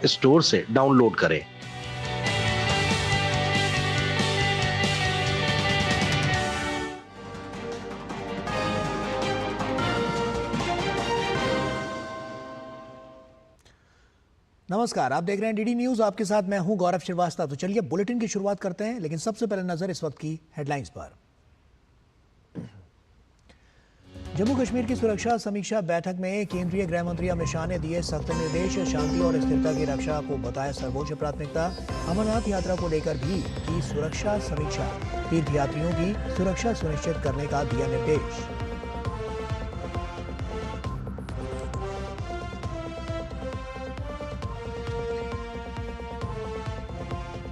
Store से download करें। नमस्कार, आप देख रहे हैं डीडी न्यूज। आपके साथ मैं हूं गौरव श्रीवास्तव। तो चलिए बुलेटिन की शुरुआत करते हैं, लेकिन सबसे पहले नजर इस वक्त की हेडलाइंस पर। जम्मू कश्मीर की सुरक्षा समीक्षा बैठक में केंद्रीय गृह मंत्री अमित शाह ने दिए सख्त निर्देश। शांति और स्थिरता की रक्षा को बताया सर्वोच्च प्राथमिकता। अमरनाथ यात्रा को लेकर भी की सुरक्षा समीक्षा। तीर्थयात्रियों की सुरक्षा सुनिश्चित करने का दिया निर्देश।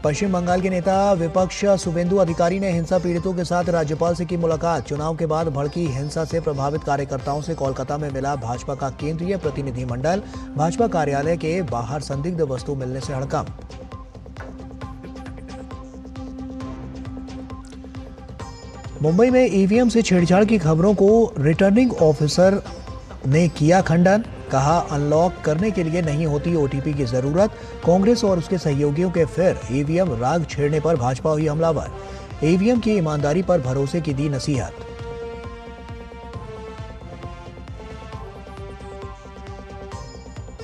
पश्चिम बंगाल के नेता विपक्ष शुभेंदु अधिकारी ने हिंसा पीड़ितों के साथ राज्यपाल से की मुलाकात। चुनाव के बाद भड़की हिंसा से प्रभावित कार्यकर्ताओं से कोलकाता में मिला भाजपा का केंद्रीय प्रतिनिधिमंडल। भाजपा कार्यालय के बाहर संदिग्ध वस्तु मिलने से हड़कंप। मुंबई में ईवीएम से छेड़छाड़ की खबरों को रिटर्निंग ऑफिसर ने किया खंडन। कहा, अनलॉक करने के लिए नहीं होती ओटीपी की जरूरत। कांग्रेस और उसके सहयोगियों के फिर ईवीएम राग छेड़ने पर भाजपा हुई हमलावर। ईवीएम की ईमानदारी पर भरोसे की दी नसीहत।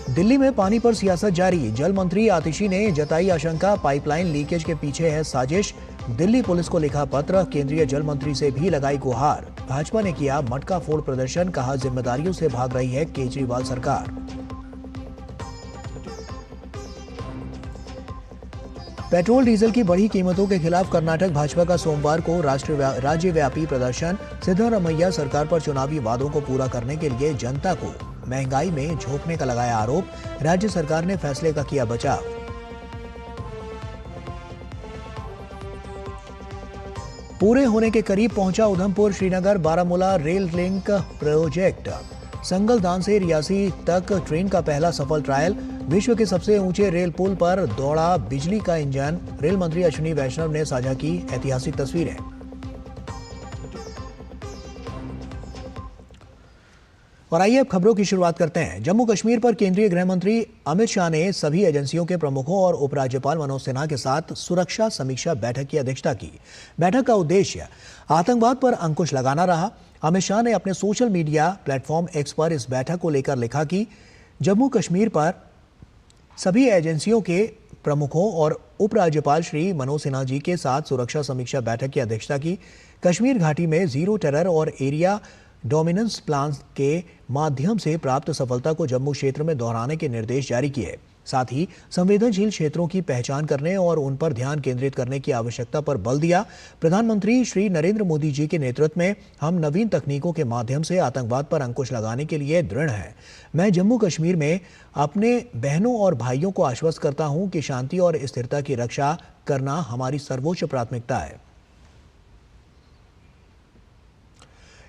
दिल्ली में पानी पर सियासत जारी। जल मंत्री आतिशी ने जताई आशंका, पाइपलाइन लीकेज के पीछे है साजिश। दिल्ली पुलिस को लिखा पत्र, केंद्रीय जल मंत्री से भी लगाई गुहार। भाजपा ने किया मटका फोड़ प्रदर्शन। कहा, जिम्मेदारियों से भाग रही है केजरीवाल सरकार। पेट्रोल डीजल की बढ़ी कीमतों के खिलाफ कर्नाटक भाजपा का सोमवार को राज्यव्यापी प्रदर्शन। सिद्धरामैया सरकार पर चुनावी वादों को पूरा करने के लिए जनता को महंगाई में झोंकने का लगाया आरोप। राज्य सरकार ने फैसले का किया बचाव। पूरे होने के करीब पहुंचा Udhampur Srinagar Baramulla rail link project. Sangaldan से रियासी तक ट्रेन का पहला सफल ट्रायल। विश्व के सबसे ऊंचे रेल पुल पर दौड़ा बिजली का इंजन। रेल मंत्री अश्विनी वैष्णव ने साझा की ऐतिहासिक तस्वीरें। और आइए अब खबरों की शुरुआत करते हैं। जम्मू कश्मीर पर केंद्रीय गृह मंत्री अमित शाह ने सभी एजेंसियों के प्रमुखों और उपराज्यपाल मनोज सिन्हा के साथ सुरक्षा समीक्षा बैठक की अध्यक्षता की। बैठक का उद्देश्य आतंकवाद पर अंकुश लगाना रहा। अमित शाह ने अपने सोशल मीडिया प्लेटफॉर्म एक्स पर इस बैठक को लेकर लिखा कि जम्मू कश्मीर पर सभी एजेंसियों के प्रमुखों और उपराज्यपाल श्री मनोज सिन्हा जी के साथ सुरक्षा समीक्षा बैठक की अध्यक्षता की। कश्मीर घाटी में जीरो टेरर और एरिया डोमिनेंस प्लान के माध्यम से प्राप्त सफलता को जम्मू क्षेत्र में दोहराने के निर्देश जारी किए। साथ ही संवेदनशील क्षेत्रों की पहचान करने और उन पर ध्यान केंद्रित करने की आवश्यकता पर बल दिया। प्रधानमंत्री श्री नरेंद्र मोदी जी के नेतृत्व में हम नवीन तकनीकों के माध्यम से आतंकवाद पर अंकुश लगाने के लिए दृढ़ हैं। मैं जम्मू कश्मीर में अपने बहनों और भाइयों को आश्वस्त करता हूं कि शांति और स्थिरता की रक्षा करना हमारी सर्वोच्च प्राथमिकता है।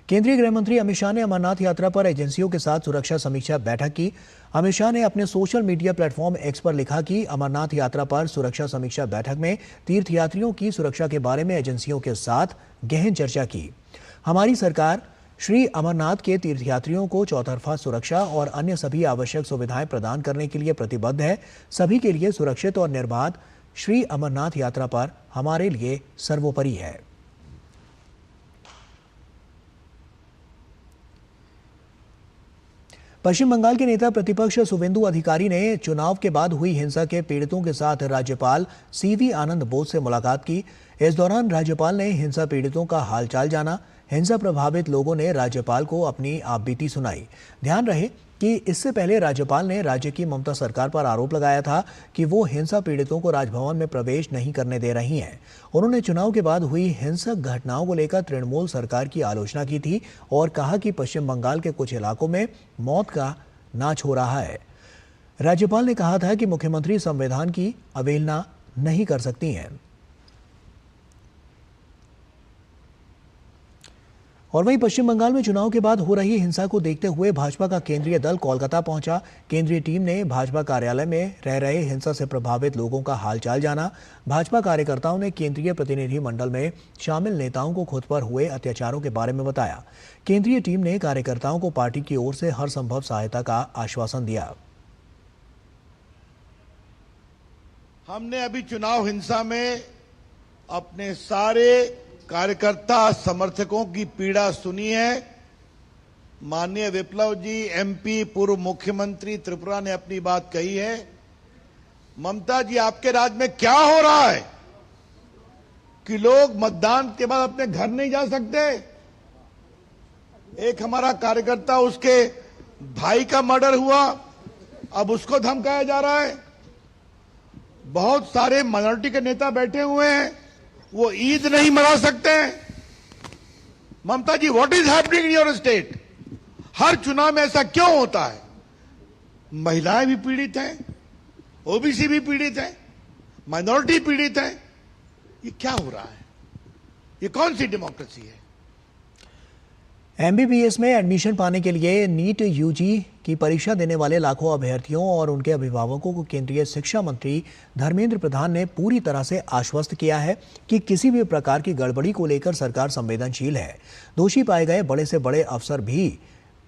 केंद्रीय गृह मंत्री अमित शाह ने अमरनाथ यात्रा पर एजेंसियों के साथ सुरक्षा समीक्षा बैठक की। अमित शाह ने अपने सोशल मीडिया प्लेटफॉर्म एक्स पर लिखा कि अमरनाथ यात्रा पर सुरक्षा समीक्षा बैठक में तीर्थयात्रियों की सुरक्षा के बारे में एजेंसियों के साथ गहन चर्चा की। हमारी सरकार श्री अमरनाथ के तीर्थयात्रियों को चौतरफा सुरक्षा और अन्य सभी आवश्यक सुविधाएं प्रदान करने के लिए प्रतिबद्ध है। सभी के लिए सुरक्षित और निर्बाध श्री अमरनाथ यात्रा पर हमारे लिए सर्वोपरि है। पश्चिम बंगाल के नेता प्रतिपक्ष शुभेंदु अधिकारी ने चुनाव के बाद हुई हिंसा के पीड़ितों के साथ राज्यपाल सीवी आनंद बोस से मुलाकात की। इस दौरान राज्यपाल ने हिंसा पीड़ितों का हालचाल जाना। हिंसा प्रभावित लोगों ने राज्यपाल को अपनी आपबीती सुनाई। ध्यान रहे कि इससे पहले राज्यपाल ने राज्य की ममता सरकार पर आरोप लगाया था कि वो हिंसा पीड़ितों को राजभवन में प्रवेश नहीं करने दे रही हैं। उन्होंने चुनाव के बाद हुई हिंसक घटनाओं को लेकर तृणमूल सरकार की आलोचना की थी और कहा कि पश्चिम बंगाल के कुछ इलाकों में मौत का नाच हो रहा है। राज्यपाल ने कहा था कि मुख्यमंत्री संविधान की अवहेलना नहीं कर सकती हैं। और वहीं पश्चिम बंगाल में चुनाव के बाद हो रही हिंसा को देखते हुए भाजपा का केंद्रीय दल कोलकाता पहुंचा। केंद्रीय टीम ने भाजपा कार्यालय में रह रहे हिंसा से प्रभावित लोगों का हालचाल जाना। भाजपा कार्यकर्ताओं ने केंद्रीय प्रतिनिधि मंडल में शामिल नेताओं को खुद पर हुए अत्याचारों के बारे में बताया। केंद्रीय टीम ने कार्यकर्ताओं को पार्टी की ओर से हर संभव सहायता का आश्वासन दिया। हमने अभी चुनाव हिंसा में अपने सारे कार्यकर्ता समर्थकों की पीड़ा सुनी है। माननीय विप्लव जी एमपी पूर्व मुख्यमंत्री त्रिपुरा ने अपनी बात कही है। ममता जी, आपके राज्य में क्या हो रहा है कि लोग मतदान के बाद अपने घर नहीं जा सकते? एक हमारा कार्यकर्ता, उसके भाई का मर्डर हुआ, अब उसको धमकाया जा रहा है। बहुत सारे माइनॉरिटी के नेता बैठे हुए हैं, वो ईद नहीं मना सकते हैं। Mamata ji, what is happening in your state? हर चुनाव में ऐसा क्यों होता है? महिलाएं भी पीड़ित हैं, ओबीसी भी पीड़ित है, माइनॉरिटी पीड़ित है। ये क्या हो रहा है? ये कौन सी डेमोक्रेसी है? एमबीबीएस में एडमिशन पाने के लिए नीट यूजी की परीक्षा देने वाले लाखों अभ्यर्थियों और उनके अभिभावकों को केंद्रीय शिक्षा मंत्री धर्मेंद्र प्रधान ने पूरी तरह से आश्वस्त किया है कि किसी भी प्रकार की गड़बड़ी को लेकर सरकार संवेदनशील है। दोषी पाए गए बड़े से बड़े अफसर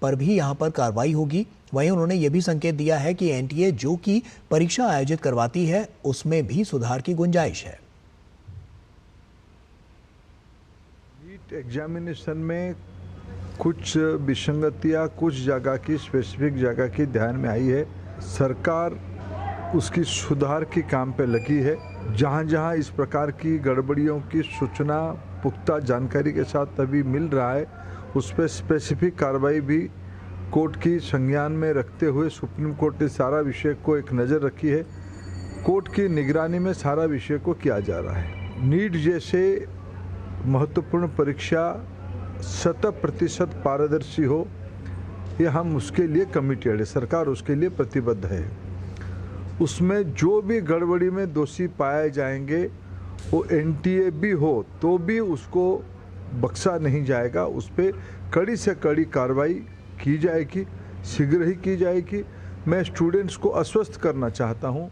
पर भी यहां पर कार्रवाई होगी। वहीं उन्होंने ये भी संकेत दिया है कि एनटीए जो कि परीक्षा आयोजित करवाती है उसमें भी सुधार की गुंजाइश है। नीट एग्जामिनेशन में कुछ विसंगतियां कुछ जगह की स्पेसिफिक जगह की ध्यान में आई है। सरकार उसकी सुधार की काम पे लगी है। जहां जहां इस प्रकार की गड़बड़ियों की सूचना पुख्ता जानकारी के साथ अभी मिल रहा है, उस पर स्पेसिफिक कार्रवाई भी कोर्ट की संज्ञान में रखते हुए सुप्रीम कोर्ट ने सारा विषय को एक नज़र रखी है। कोर्ट की निगरानी में सारा विषय को किया जा रहा है। नीट जैसे महत्वपूर्ण परीक्षा 100% पारदर्शी हो, ये हम उसके लिए कमिटेड है, सरकार उसके लिए प्रतिबद्ध है। उसमें जो भी गड़बड़ी में दोषी पाए जाएंगे, वो एनटीए भी हो तो भी उसको बख्शा नहीं जाएगा। उस पर कड़ी से कड़ी कार्रवाई की जाएगी, शीघ्र ही की जाएगी। मैं स्टूडेंट्स को आश्वस्त करना चाहता हूं।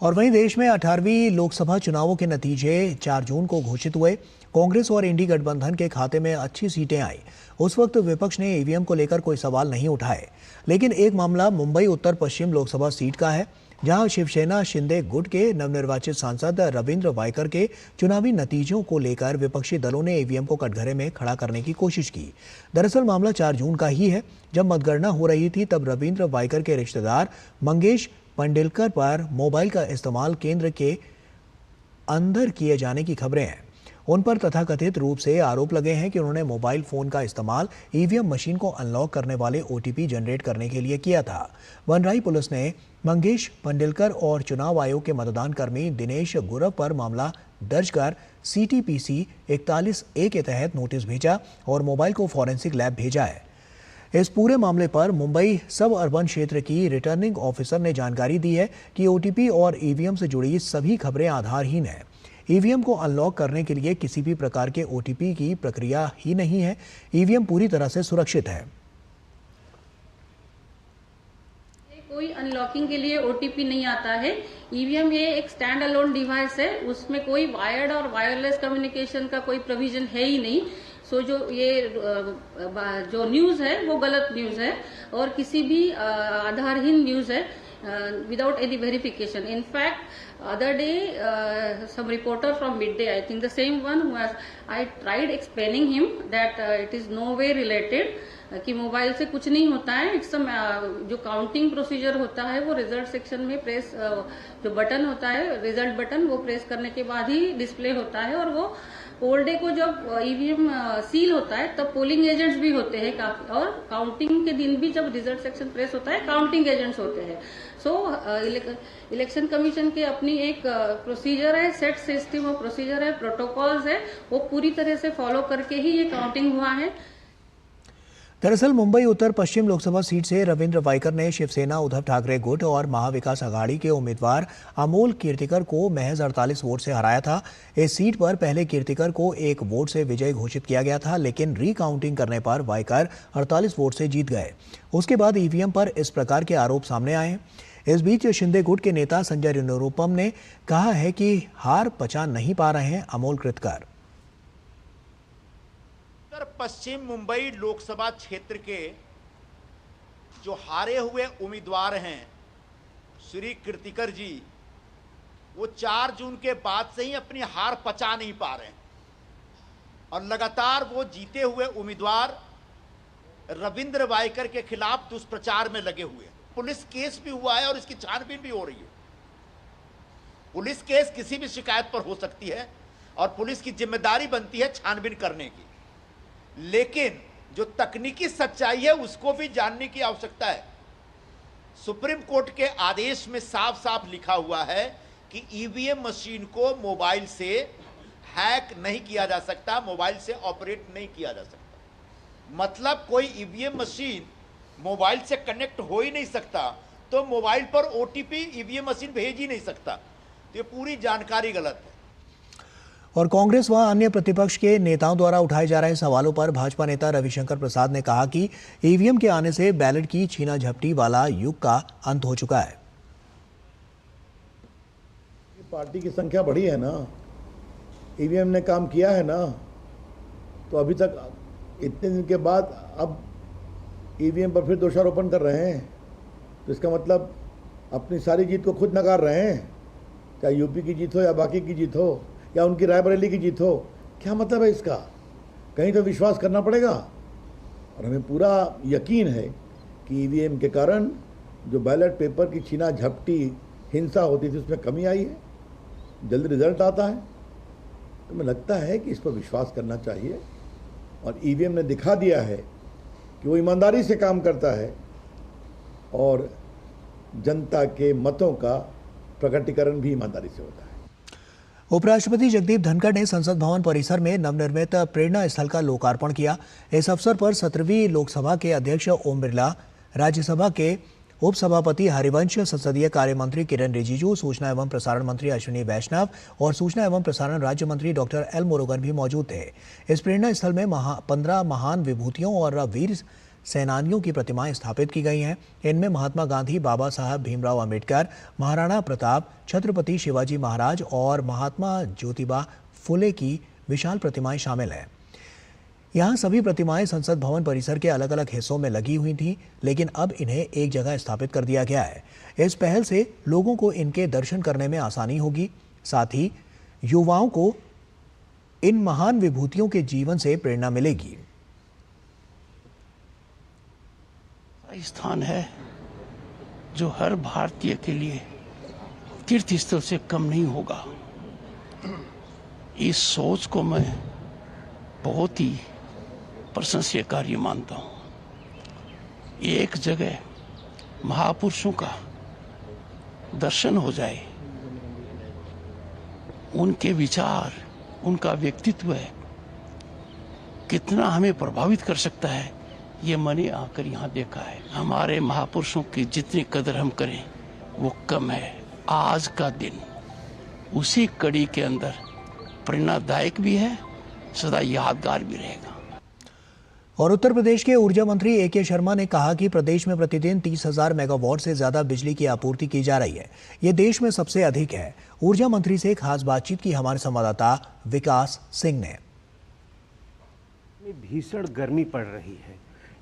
और वहीं देश में 18वीं लोकसभा चुनावों के नतीजे 4 जून को घोषित हुए। कांग्रेस और इंडी गठबंधन के खाते में अच्छी सीटें आई। उस वक्त विपक्ष ने ईवीएम को लेकर कोई सवाल नहीं उठाए, लेकिन एक मामला मुंबई उत्तर पश्चिम लोकसभा सीट का है, जहां शिवसेना शिंदे गुट के नवनिर्वाचित सांसद रविंद्र वायकर के चुनावी नतीजों को लेकर विपक्षी दलों ने ईवीएम को कटघरे में खड़ा करने की कोशिश की। दरअसल मामला 4 जून का ही है। जब मतगणना हो रही थी तब रविंद्र वायकर के रिश्तेदार मंगेश पंडेलकर पर मोबाइल का इस्तेमाल केंद्र के अंदर किए जाने की खबरें हैं। उन पर तथाकथित रूप से आरोप लगे हैं कि उन्होंने मोबाइल फोन का इस्तेमाल ईवीएम मशीन को अनलॉक करने वाले ओटीपी जनरेट करने के लिए किया था। वनराई पुलिस ने मंगेश पंडेलकर और चुनाव आयोग के मतदान कर्मी दिनेश गुरव पर मामला दर्ज कर CTPC 41A के तहत नोटिस भेजा और मोबाइल को फॉरेंसिक लैब भेजा है। इस पूरे मामले पर मुंबई सब अर्बन क्षेत्र की रिटर्निंग ऑफिसर ने जानकारी दी है कि ओटीपी और ईवीएम से जुड़ी सभी खबरें आधारहीन हैं। ईवीएम को अनलॉक करने के लिए किसी भी प्रकार के ओटीपी की प्रक्रिया ही नहीं है। ईवीएम पूरी तरह से सुरक्षित है। कोई अनलॉकिंग के लिए ओटीपी नहीं आता है। ईवीएम ये एक स्टैंड अलोन डिवाइस है, उसमें कोई वायर्ड और वायरलेस कम्युनिकेशन का कोई प्रोविजन है ही नहीं। सो जो न्यूज है वो गलत न्यूज है और किसी भी आधारहीन न्यूज है without any verification. In fact, other day some reporter from Midday, I think the same one who has, I tried explaining him that it is no way related, कि मोबाइल से कुछ नहीं होता है। इट्स जो counting procedure होता है वो रिजल्ट सेक्शन में प्रेस जो बटन होता है रिजल्ट बटन, वो प्रेस करने के बाद ही डिस्प्ले होता है। और वो पोल डे को जब ईवीएम सील होता है तब पोलिंग एजेंट्स भी होते हैं काफी, और काउंटिंग के दिन भी जब रिजल्ट सेक्शन प्रेस होता है काउंटिंग एजेंट्स होते हैं। सो इलेक्शन कमीशन के अपनी एक प्रोसीजर है, सेट सिस्टम ऑफ प्रोसीजर है, प्रोटोकॉल्स है, वो पूरी तरह से फॉलो करके ही ये काउंटिंग हुआ है। दरअसल मुंबई उत्तर पश्चिम लोकसभा सीट से रविंद्र वायकर ने शिवसेना उद्धव ठाकरे गुट और महाविकास आघाड़ी के उम्मीदवार अमोल कीर्तिकर को महज 48 वोट से हराया था। इस सीट पर पहले कीर्तिकर को 1 वोट से विजयी घोषित किया गया था, लेकिन रीकाउंटिंग करने पर वायकर 48 वोट से जीत गए। उसके बाद ईवीएम पर इस प्रकार के आरोप सामने आए। इस बीच शिंदे गुट के नेता संजय निरुपम ने कहा है कि हार पचा नहीं पा रहे हैं अमोल कीर्तिकर। उत्तर पश्चिम मुंबई लोकसभा क्षेत्र के जो हारे हुए उम्मीदवार हैं श्री कीर्तिकर जी, वो 4 जून के बाद से ही अपनी हार पचा नहीं पा रहे हैं और लगातार वो जीते हुए उम्मीदवार रविंद्र वायकर के खिलाफ दुष्प्रचार में लगे हुए हैं। पुलिस केस भी हुआ है और इसकी छानबीन भी हो रही है। पुलिस केस किसी भी शिकायत पर हो सकती है और पुलिस की जिम्मेदारी बनती है छानबीन करने की, लेकिन जो तकनीकी सच्चाई है उसको भी जानने की आवश्यकता है। सुप्रीम कोर्ट के आदेश में साफ साफ लिखा हुआ है कि ईवीएम मशीन को मोबाइल से हैक नहीं किया जा सकता, मोबाइल से ऑपरेट नहीं किया जा सकता। मतलब कोई ईवीएम मशीन मोबाइल से कनेक्ट हो ही नहीं सकता, तो मोबाइल पर ओटीपी ईवीएम मशीन भेज ही नहीं सकता। तो ये पूरी जानकारी गलत है। और कांग्रेस व अन्य प्रतिपक्ष के नेताओं द्वारा उठाए जा रहे सवालों पर भाजपा नेता रविशंकर प्रसाद ने कहा कि ईवीएम के आने से बैलेट की छीना झपटी वाला युग का अंत हो चुका है। पार्टी की संख्या बढ़ी है ना, ईवीएम ने काम किया है ना, तो अभी तक इतने दिन के बाद अब ईवीएम पर फिर दोषारोपण कर रहे हैं, तो इसका मतलब अपनी सारी जीत को खुद नकार रहे हैं। चाहे यूपी की जीत हो या बाकी की जीत हो या उनकी रायबरेली की जीत हो, क्या मतलब है इसका? कहीं तो विश्वास करना पड़ेगा। और हमें पूरा यकीन है कि ईवीएम के कारण जो बैलेट पेपर की छीना झपटी हिंसा होती थी उसमें कमी आई है, जल्द रिजल्ट आता है। तो मुझे लगता है कि इस पर विश्वास करना चाहिए और ईवीएम ने दिखा दिया है कि वो ईमानदारी से काम करता है और जनता के मतों का प्रकटीकरण भी ईमानदारी से होता है। उपराष्ट्रपति जगदीप धनखड़ ने संसद भवन परिसर में नवनिर्मित प्रेरणा स्थल का लोकार्पण किया। इस अवसर पर 17वीं लोकसभा के अध्यक्ष ओम बिरला, राज्यसभा के उपसभापति हरिवंश, संसदीय कार्य मंत्री किरेन रिजिजू, सूचना एवं प्रसारण मंत्री अश्विनी वैष्णव और सूचना एवं प्रसारण राज्य मंत्री डॉक्टर एल मुरुगन भी मौजूद थे। इस प्रेरणा स्थल में 15 महान विभूतियों और वीर सेनानियों की प्रतिमाएं स्थापित की गई हैं। इनमें महात्मा गांधी, बाबा साहब भीमराव अंबेडकर, महाराणा प्रताप, छत्रपति शिवाजी महाराज और महात्मा ज्योतिबा फुले की विशाल प्रतिमाएं शामिल हैं। यहाँ सभी प्रतिमाएं संसद भवन परिसर के अलग अलग हिस्सों में लगी हुई थीं, लेकिन अब इन्हें एक जगह स्थापित कर दिया गया है। इस पहल से लोगों को इनके दर्शन करने में आसानी होगी, साथ ही युवाओं को इन महान विभूतियों के जीवन से प्रेरणा मिलेगी। स्थान है जो हर भारतीय के लिए तीर्थ स्थल से कम नहीं होगा। इस सोच को मैं बहुत ही प्रशंसनीय कार्य मानता हूँ। एक जगह महापुरुषों का दर्शन हो जाए, उनके विचार, उनका व्यक्तित्व कितना हमें प्रभावित कर सकता है, ये मैंने आकर यहाँ देखा है। हमारे महापुरुषों की जितनी कदर हम करें वो कम है। आज का दिन उसी कड़ी के अंदर प्रेरणादायक भी है, सदा यादगार भी रहेगा। और उत्तर प्रदेश के ऊर्जा मंत्री ए.के. शर्मा ने कहा कि प्रदेश में प्रतिदिन 30,000 मेगावाट से ज्यादा बिजली की आपूर्ति की जा रही है। ये देश में सबसे अधिक है। ऊर्जा मंत्री से खास बातचीत की हमारे संवाददाता विकास सिंह ने। भीषण गर्मी पड़ रही है,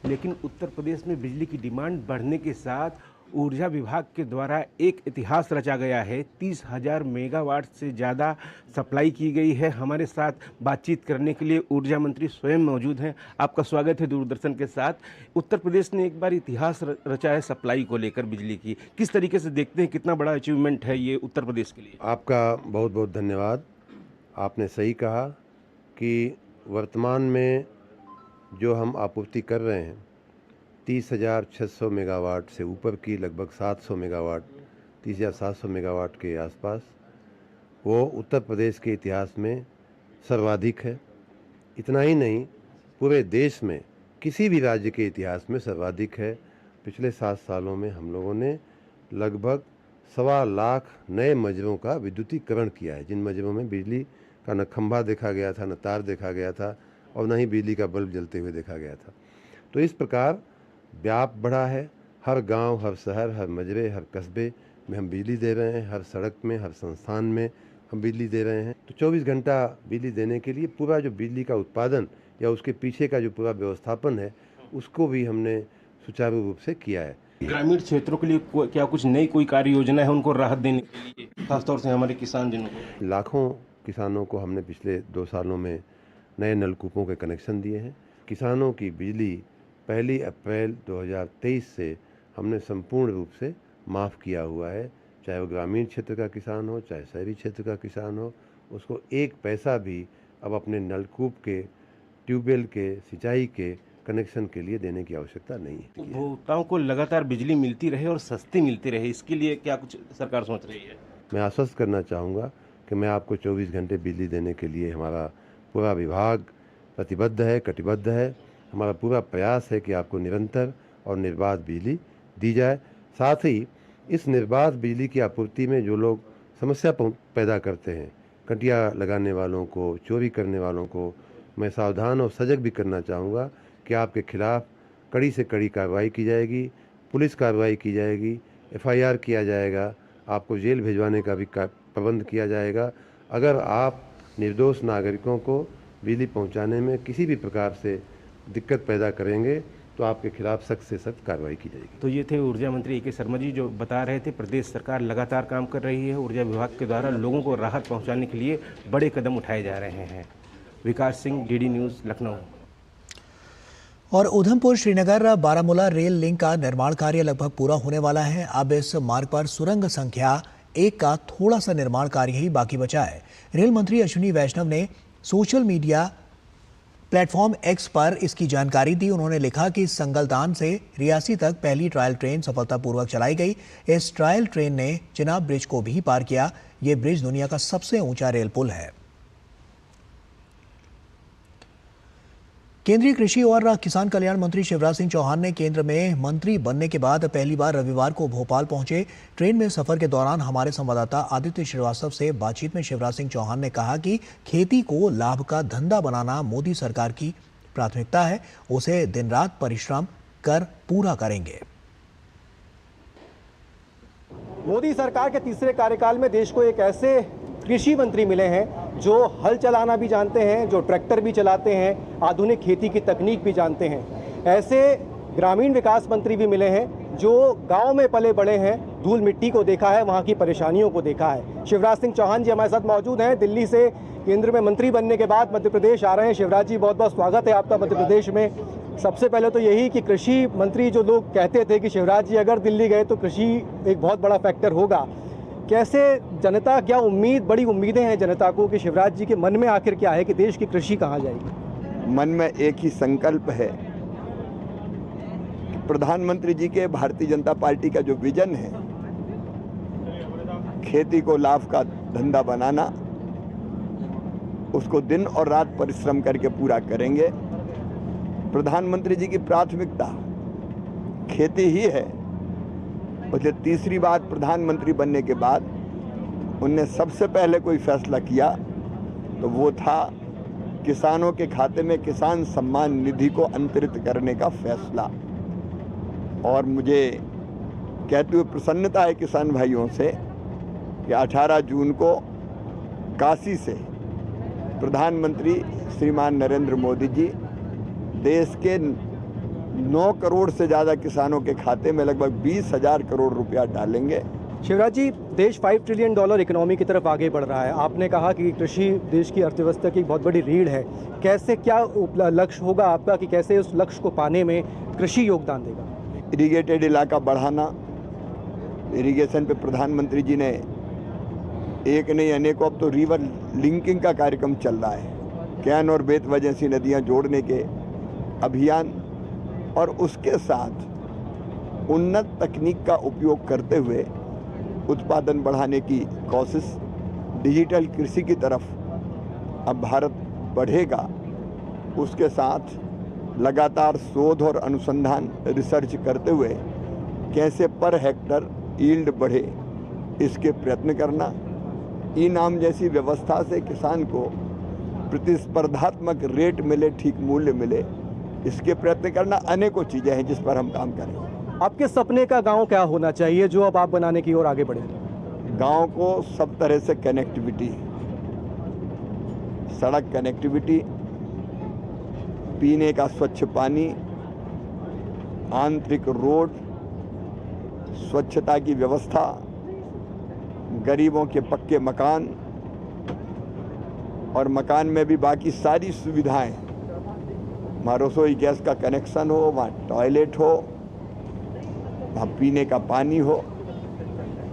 लेकिन उत्तर प्रदेश में बिजली की डिमांड बढ़ने के साथ ऊर्जा विभाग के द्वारा एक इतिहास रचा गया है। 30,000 मेगावाट से ज़्यादा सप्लाई की गई है। हमारे साथ बातचीत करने के लिए ऊर्जा मंत्री स्वयं मौजूद हैं। आपका स्वागत है दूरदर्शन के साथ। उत्तर प्रदेश ने एक बार इतिहास रचा है सप्लाई को लेकर बिजली की। किस तरीके से देखते हैं, कितना बड़ा अचीवमेंट है ये उत्तर प्रदेश के लिए? आपका बहुत बहुत धन्यवाद। आपने सही कहा कि वर्तमान में जो हम आपूर्ति कर रहे हैं 30,600 मेगावाट से ऊपर की, लगभग 700 मेगावाट, 30,700 मेगावाट के आसपास, वो उत्तर प्रदेश के इतिहास में सर्वाधिक है। इतना ही नहीं, पूरे देश में किसी भी राज्य के इतिहास में सर्वाधिक है। पिछले 7 सालों में हम लोगों ने लगभग 1.25 लाख नए मजरों का विद्युतीकरण किया है, जिन मजरों में बिजली का न खंभा देखा गया था, न तार देखा गया था और न ही बिजली का बल्ब जलते हुए देखा गया था। तो इस प्रकार व्याप बढ़ा है। हर गांव, हर शहर, हर मजरे, हर कस्बे में हम बिजली दे रहे हैं। हर सड़क में, हर संस्थान में हम बिजली दे रहे हैं। तो 24 घंटा बिजली देने के लिए पूरा जो बिजली का उत्पादन या उसके पीछे का जो पूरा व्यवस्थापन है, उसको भी हमने सुचारू रूप से किया है। ग्रामीण क्षेत्रों के लिए क्या कुछ नई कोई कार्य योजना है उनको राहत देने के लिए, खासतौर से हमारे किसान जिन को? लाखों किसानों को हमने पिछले 2 सालों में नए नलकूपों के कनेक्शन दिए हैं। किसानों की बिजली 1 अप्रैल 2023 से हमने संपूर्ण रूप से माफ़ किया हुआ है। चाहे वो ग्रामीण क्षेत्र का किसान हो, चाहे शहरी क्षेत्र का किसान हो, उसको 1 पैसा भी अब अपने नलकूप के, ट्यूबवेल के, सिंचाई के कनेक्शन के लिए देने की आवश्यकता नहीं है। उपभोक्ताओं को लगातार बिजली मिलती रहे और सस्ती मिलती रहे, इसके लिए क्या कुछ सरकार सोच रही है? मैं आश्वस्त करना चाहूँगा कि मैं आपको 24 घंटे बिजली देने के लिए हमारा पूरा विभाग प्रतिबद्ध है, कटिबद्ध है। हमारा पूरा प्रयास है कि आपको निरंतर और निर्बाध बिजली दी जाए। साथ ही इस निर्बाध बिजली की आपूर्ति में जो लोग समस्या पैदा करते हैं, कटिया लगाने वालों को, चोरी करने वालों को, मैं सावधान और सजग भी करना चाहूँगा कि आपके खिलाफ कड़ी से कड़ी कार्रवाई की जाएगी, पुलिस कार्रवाई की जाएगी, FIR किया जाएगा, आपको जेल भिजवाने का भी प्रबंध किया जाएगा। अगर आप निर्दोष नागरिकों को बिजली पहुंचाने में किसी भी प्रकार से दिक्कत पैदा करेंगे तो आपके खिलाफ सख्त से सख्त कार्रवाई की जाएगी। तो ये थे ऊर्जा मंत्री A.K. शर्मा जी, जो बता रहे थे प्रदेश सरकार लगातार काम कर रही है। ऊर्जा विभाग के द्वारा लोगों को राहत पहुँचाने के लिए बड़े कदम उठाए जा रहे हैं। विकास सिंह, DD न्यूज़, लखनऊ। और उधमपुर श्रीनगर बारामूला रेल लिंक का निर्माण कार्य लगभग पूरा होने वाला है। अब इस मार्ग पर सुरंग संख्या 1 का थोड़ा सा निर्माण कार्य ही बाकी बचा है। रेल मंत्री अश्विनी वैष्णव ने सोशल मीडिया प्लेटफॉर्म X पर इसकी जानकारी दी। उन्होंने लिखा कि संगलदान से रियासी तक पहली ट्रायल ट्रेन सफलतापूर्वक चलाई गई। इस ट्रायल ट्रेन ने चिनाब ब्रिज को भी पार किया। ये ब्रिज दुनिया का सबसे ऊंचा रेल पुल है। केंद्रीय कृषि और किसान कल्याण मंत्री शिवराज सिंह चौहान ने केंद्र में मंत्री बनने के बाद पहली बार रविवार को भोपाल पहुंचे। ट्रेन में सफर के दौरान हमारे संवाददाता आदित्य श्रीवास्तव से बातचीत में शिवराज सिंह चौहान ने कहा कि खेती को लाभ का धंधा बनाना मोदी सरकार की प्राथमिकता है। उसे दिन रात परिश्रम कर पूरा करेंगे। मोदी सरकार के तीसरे कार्यकाल में देश को एक ऐसे कृषि मंत्री मिले हैं जो हल चलाना भी जानते हैं, जो ट्रैक्टर भी चलाते हैं, आधुनिक खेती की तकनीक भी जानते हैं। ऐसे ग्रामीण विकास मंत्री भी मिले हैं जो गांव में पले बड़े हैं, धूल मिट्टी को देखा है, वहां की परेशानियों को देखा है। शिवराज सिंह चौहान जी हमारे साथ मौजूद हैं। दिल्ली से केंद्र में मंत्री बनने के बाद मध्य प्रदेश आ रहे हैं। शिवराज जी, बहुत बहुत स्वागत है आपका मध्य प्रदेश में। सबसे पहले तो यही कि कृषि मंत्री, जो लोग कहते थे कि शिवराज जी अगर दिल्ली गए तो कृषि एक बहुत बड़ा फैक्टर होगा, कैसे जनता, क्या बड़ी उम्मीदें हैं जनता को कि शिवराज जी के मन में आखिर क्या है कि देश की कृषि कहाँ जाएगी? मन में एक ही संकल्प है कि प्रधानमंत्री जी के भारतीय जनता पार्टी का जो विजन है, खेती को लाभ का धंधा बनाना, उसको दिन और रात परिश्रम करके पूरा करेंगे। प्रधानमंत्री जी की प्राथमिकता खेती ही है। उसने तीसरी बार प्रधानमंत्री बनने के बाद उनने सबसे पहले कोई फैसला किया तो वो था किसानों के खाते में किसान सम्मान निधि को अंतरित करने का फैसला। और मुझे कहते हुए प्रसन्नता है किसान भाइयों से कि 18 जून को काशी से प्रधानमंत्री श्रीमान नरेंद्र मोदी जी देश के 9 करोड़ से ज़्यादा किसानों के खाते में लगभग 20,000 करोड़ रुपया डालेंगे। शिवराज जी, देश $5 ट्रिलियन इकोनॉमी की तरफ आगे बढ़ रहा है। आपने कहा कि कृषि देश की अर्थव्यवस्था की बहुत बड़ी रीढ़ है। कैसे, क्या लक्ष्य होगा आपका कि कैसे उस लक्ष्य को पाने में कृषि योगदान देगा? इरिगेटेड इलाका बढ़ाना, इरिगेशन पे प्रधानमंत्री जी ने एक नहीं अनेकों, अब तो रिवर लिंकिंग का कार्यक्रम चल रहा है। कैन और बेतवा जैसी नदियाँ जोड़ने के अभियान, और उसके साथ उन्नत तकनीक का उपयोग करते हुए उत्पादन बढ़ाने की कोशिश। डिजिटल कृषि की तरफ अब भारत बढ़ेगा। उसके साथ लगातार शोध और अनुसंधान, रिसर्च करते हुए कैसे पर हेक्टर यील्ड बढ़े, इसके प्रयत्न करना। ई नाम जैसी व्यवस्था से किसान को प्रतिस्पर्धात्मक रेट मिले, ठीक मूल्य मिले, इसके प्रयत्न करना। अनेकों चीज़ें हैं जिस पर हम काम करें। आपके सपने का गांव क्या होना चाहिए जो अब आप बनाने की ओर आगे बढ़े? गांव को सब तरह से कनेक्टिविटी, सड़क कनेक्टिविटी, पीने का स्वच्छ पानी, आंतरिक रोड, स्वच्छता की व्यवस्था, गरीबों के पक्के मकान और मकान में भी बाकी सारी सुविधाएं, वहाँ रसोई गैस का कनेक्शन हो, वहाँ टॉयलेट हो, वहाँ पीने का पानी हो,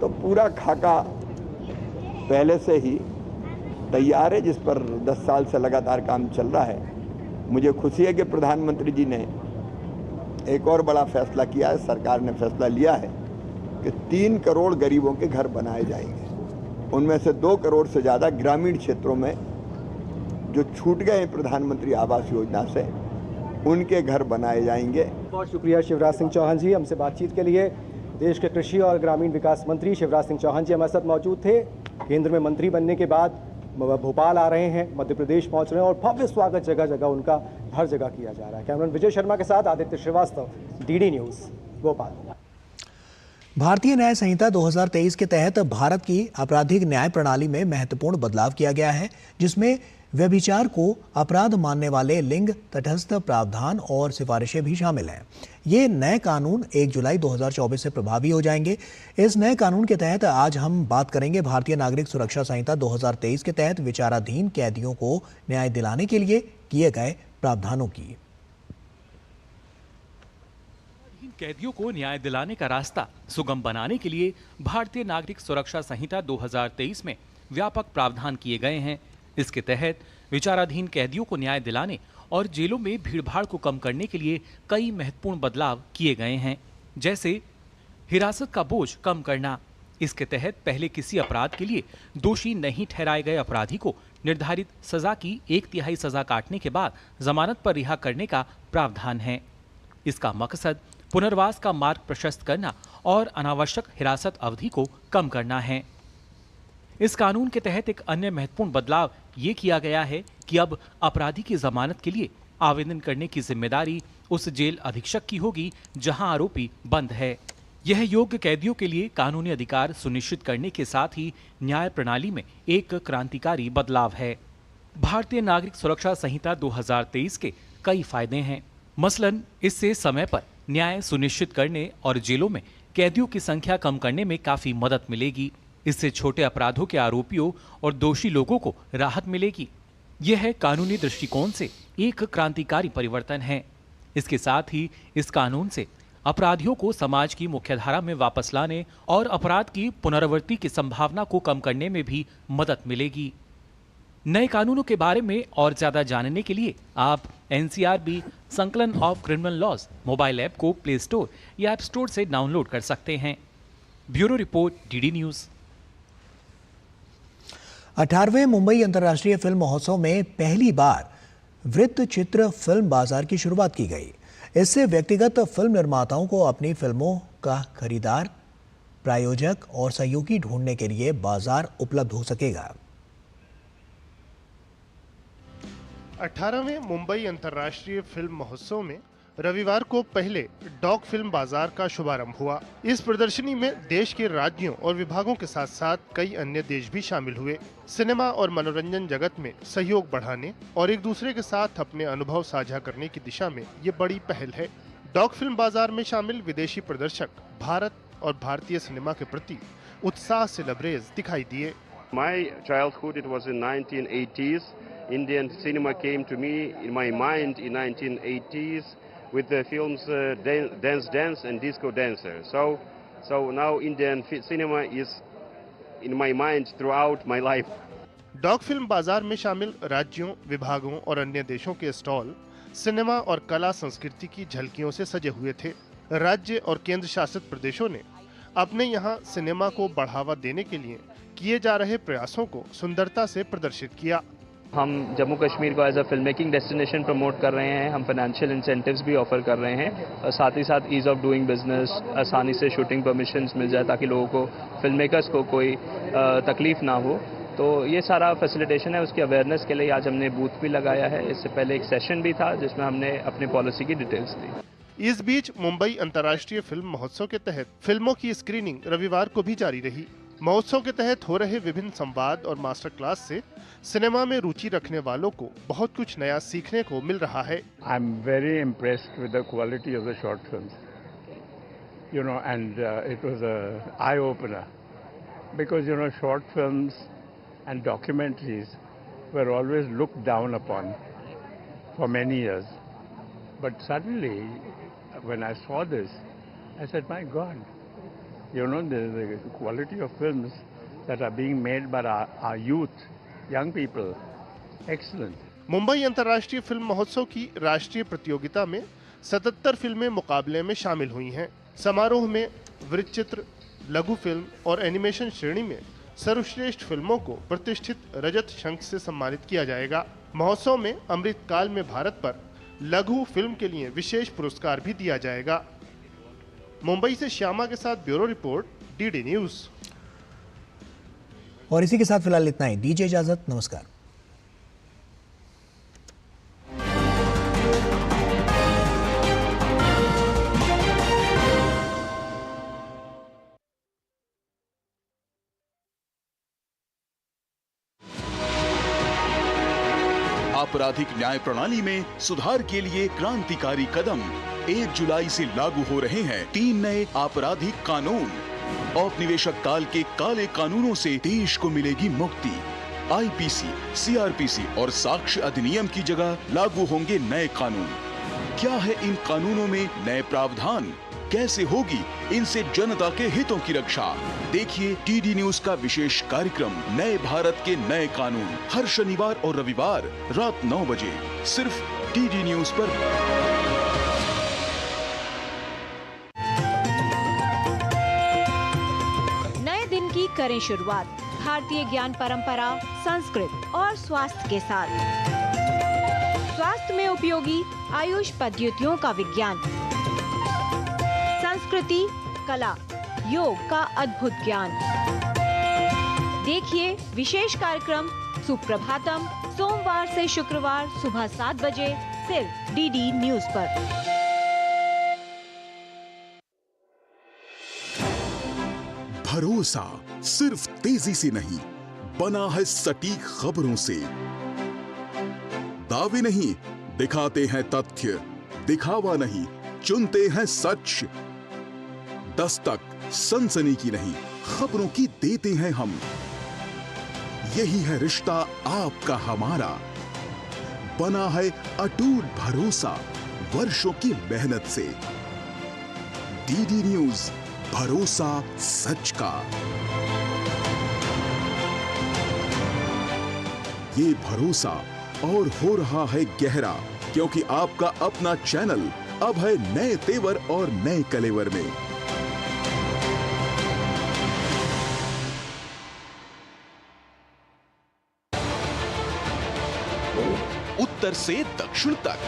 तो पूरा खाका पहले से ही तैयार है, जिस पर 10 साल से लगातार काम चल रहा है। मुझे खुशी है कि प्रधानमंत्री जी ने एक और बड़ा फैसला किया है, सरकार ने फैसला लिया है कि 3 करोड़ गरीबों के घर बनाए जाएंगे। उनमें से 2 करोड़ से ज़्यादा ग्रामीण क्षेत्रों में जो छूट गए हैं प्रधानमंत्री आवास योजना से, उनके घर बनाए जाएंगे। बहुत शुक्रिया शिवराज सिंह चौहान जी, हमसे बातचीत के लिए। देश के कृषि और ग्रामीण विकास मंत्री शिवराज सिंह चौहान जी हमारे साथ मौजूद थे। केंद्र में मंत्री बनने के बाद भोपाल आ रहे हैं, मध्य प्रदेश पहुंच रहे हैं और भव्य स्वागत जगह जगह उनका हर जगह किया जा रहा है। कैमरामैन विजय शर्मा के साथ आदित्य श्रीवास्तव, डीडी न्यूज़, भोपाल। भारतीय न्याय संहिता 2023 के तहत भारत की आपराधिक न्याय प्रणाली में महत्वपूर्ण बदलाव किया गया है, जिसमें व्यभिचार को अपराध मानने वाले लिंग तटस्थ प्रावधान और सिफारिशें भी शामिल हैं। ये नए कानून 1 जुलाई 2024 से प्रभावी हो जाएंगे। इस नए कानून के तहत आज हम बात करेंगे भारतीय नागरिक सुरक्षा संहिता 2023 के तहत विचाराधीन कैदियों को न्याय दिलाने के लिए किए गए प्रावधानों की। कैदियों को न्याय दिलाने का रास्ता सुगम बनाने के लिए भारतीय नागरिक सुरक्षा संहिता 2023 में व्यापक प्रावधान किए गए हैं। इसके तहत विचाराधीन कैदियों को न्याय दिलाने और जेलों में भीड़भाड़ को कम करने के लिए कई महत्वपूर्ण बदलाव किए गए हैं, जैसे हिरासत का बोझ कम करना। इसके तहत पहले किसी अपराध के लिए दोषी नहीं ठहराए गए अपराधी को निर्धारित सजा की 1/3 सजा काटने के बाद जमानत पर रिहा करने का प्रावधान है। इसका मकसद पुनर्वास का मार्ग प्रशस्त करना और अनावश्यक हिरासत अवधि को कम करना है। इस कानून के तहत एक अन्य महत्वपूर्ण बदलाव ये किया गया है कि अब अपराधी की जमानत के लिए आवेदन करने की जिम्मेदारी उस जेल अधीक्षक की होगी जहां आरोपी बंद है। यह योग्य कैदियों के लिए कानूनी अधिकार सुनिश्चित करने के साथ ही न्याय प्रणाली में एक क्रांतिकारी बदलाव है। भारतीय नागरिक सुरक्षा संहिता 2023 के कई फायदे हैं। मसलन इससे समय पर न्याय सुनिश्चित करने और जेलों में कैदियों की संख्या कम करने में काफी मदद मिलेगी। इससे छोटे अपराधों के आरोपियों और दोषी लोगों को राहत मिलेगी। यह कानूनी दृष्टिकोण से एक क्रांतिकारी परिवर्तन है। इसके साथ ही इस कानून से अपराधियों को समाज की मुख्यधारा में वापस लाने और अपराध की पुनरावृत्ति की संभावना को कम करने में भी मदद मिलेगी। नए कानूनों के बारे में और ज्यादा जानने के लिए आप NCRB संकलन of criminal laws mobile app को प्ले स्टोर या ऐप स्टोर से डाउनलोड कर सकते हैं। Bureau report, DD news. 18वें मुंबई अंतर्राष्ट्रीय फिल्म महोत्सव में पहली बार वृत्त चित्र फिल्म बाजार की शुरुआत की गई। इससे व्यक्तिगत फिल्म निर्माताओं को अपनी फिल्मों का खरीदार, प्रायोजक और सहयोगी ढूंढने के लिए बाजार उपलब्ध हो सकेगा। 18वें मुंबई अंतर्राष्ट्रीय फिल्म महोत्सव में रविवार को पहले डॉग फिल्म बाजार का शुभारंभ हुआ। इस प्रदर्शनी में देश के राज्यों और विभागों के साथ साथ कई अन्य देश भी शामिल हुए। सिनेमा और मनोरंजन जगत में सहयोग बढ़ाने और एक दूसरे के साथ अपने अनुभव साझा करने की दिशा में ये बड़ी पहल है। डॉग फिल्म बाजार में शामिल विदेशी प्रदर्शक भारत और भारतीय सिनेमा के प्रति उत्साह से लबरेज दिखाई दिए। My childhood, it was in 1980s. Indian cinema came to me in my mind in 1980s with the films Dance and Disco Dancer. So now Indian cinema is in my mind throughout my life. Dog film बाजार में शामिल राज्यों, विभागों और अन्य देशों के stall cinema और कला संस्कृति की झलकियों से सजे हुए थे। राज्य और केंद्र शासित प्रदेशों ने अपने यहाँ सिनेमा को बढ़ावा देने के लिए किए जा रहे प्रयासों को सुंदरता से प्रदर्शित किया। हम जम्मू कश्मीर को as a film making destination promote कर रहे हैं। हम फाइनेंशियल इंसेंटिव्स भी ऑफर कर रहे हैं और साथ ही साथ ईज ऑफ डूइंग बिजनेस, आसानी से शूटिंग परमिशंस मिल जाए ताकि लोगों को, फिल्म मेकर्स को कोई तकलीफ ना हो। तो ये सारा फैसिलिटेशन है, उसकी अवेयरनेस के लिए आज हमने बूथ भी लगाया है। इससे पहले एक सेशन भी था जिसमें हमने अपनी पॉलिसी की डिटेल्स दी। इस बीच मुंबई अंतर्राष्ट्रीय फिल्म महोत्सव के तहत फिल्मों की स्क्रीनिंग रविवार को भी जारी रही। महोत्सव के तहत हो रहे विभिन्न संवाद और मास्टर क्लास से सिनेमा में रुचि रखने वालों को बहुत कुछ नया सीखने को मिल रहा है। I am very impressed with the quality of the short films and it was an eye-opener because, short films and documentaries were always looked down upon for many years. But suddenly, when I saw this, I said, my God, the quality of films that are being made by our youth, young people, excellent. Mumbai अंतर्राष्ट्रीय फिल्म महोत्सव की राष्ट्रीय प्रतियोगिता में 77 फिल्में मुकाबले में शामिल हुई हैं। समारोह में वृत्तचित्र, लघु फिल्म और एनिमेशन श्रेणी में सर्वश्रेष्ठ फिल्मों को प्रतिष्ठित रजत शंख से सम्मानित किया जाएगा। महोत्सव में अमृतकाल में भारत पर लघु फिल्म के लिए विशेष पुरस्कार भी दिया जाएगा। मुंबई से श्यामा के साथ ब्यूरो रिपोर्ट, डीडी न्यूज। और इसी के साथ फिलहाल इतना ही, दीजिए इजाजत, नमस्कार। आपराधिक न्याय प्रणाली में सुधार के लिए क्रांतिकारी कदम। 1 जुलाई से लागू हो रहे हैं 3 नए आपराधिक कानून। औपनिवेशक काल के काले कानूनों से देश को मिलेगी मुक्ति। आईपीसी, सीआरपीसी और साक्ष्य अधिनियम की जगह लागू होंगे नए कानून। क्या है इन कानूनों में नए प्रावधान? कैसे होगी इनसे जनता के हितों की रक्षा? देखिए डीडी न्यूज का विशेष कार्यक्रम नए भारत के नए कानून, हर शनिवार और रविवार रात 9 बजे सिर्फ डीडी न्यूज पर। नए दिन की करें शुरुआत भारतीय ज्ञान परंपरा, संस्कृत और स्वास्थ्य के साथ। स्वास्थ्य में उपयोगी आयुष पद्धतियों का विज्ञान, संस्कृति, कला, योग का अद्भुत ज्ञान। देखिए विशेष कार्यक्रम सुप्रभातम सोमवार से शुक्रवार सुबह 7 बजे सिर्फ डीडी न्यूज पर। भरोसा सिर्फ तेजी से नहीं, बना है सटीक खबरों से। दावे नहीं, दिखाते हैं तथ्य, दिखावा नहीं, चुनते हैं सच। दस्तक सनसनी की नहीं, खबरों की देते हैं हम। यही है रिश्ता आपका हमारा, बना है अटूट भरोसा वर्षों की मेहनत से। डीडी न्यूज, भरोसा सच का। ये भरोसा और हो रहा है गहरा, क्योंकि आपका अपना चैनल अब है नए तेवर और नए कलेवर में। उत्तर से दक्षिण तक,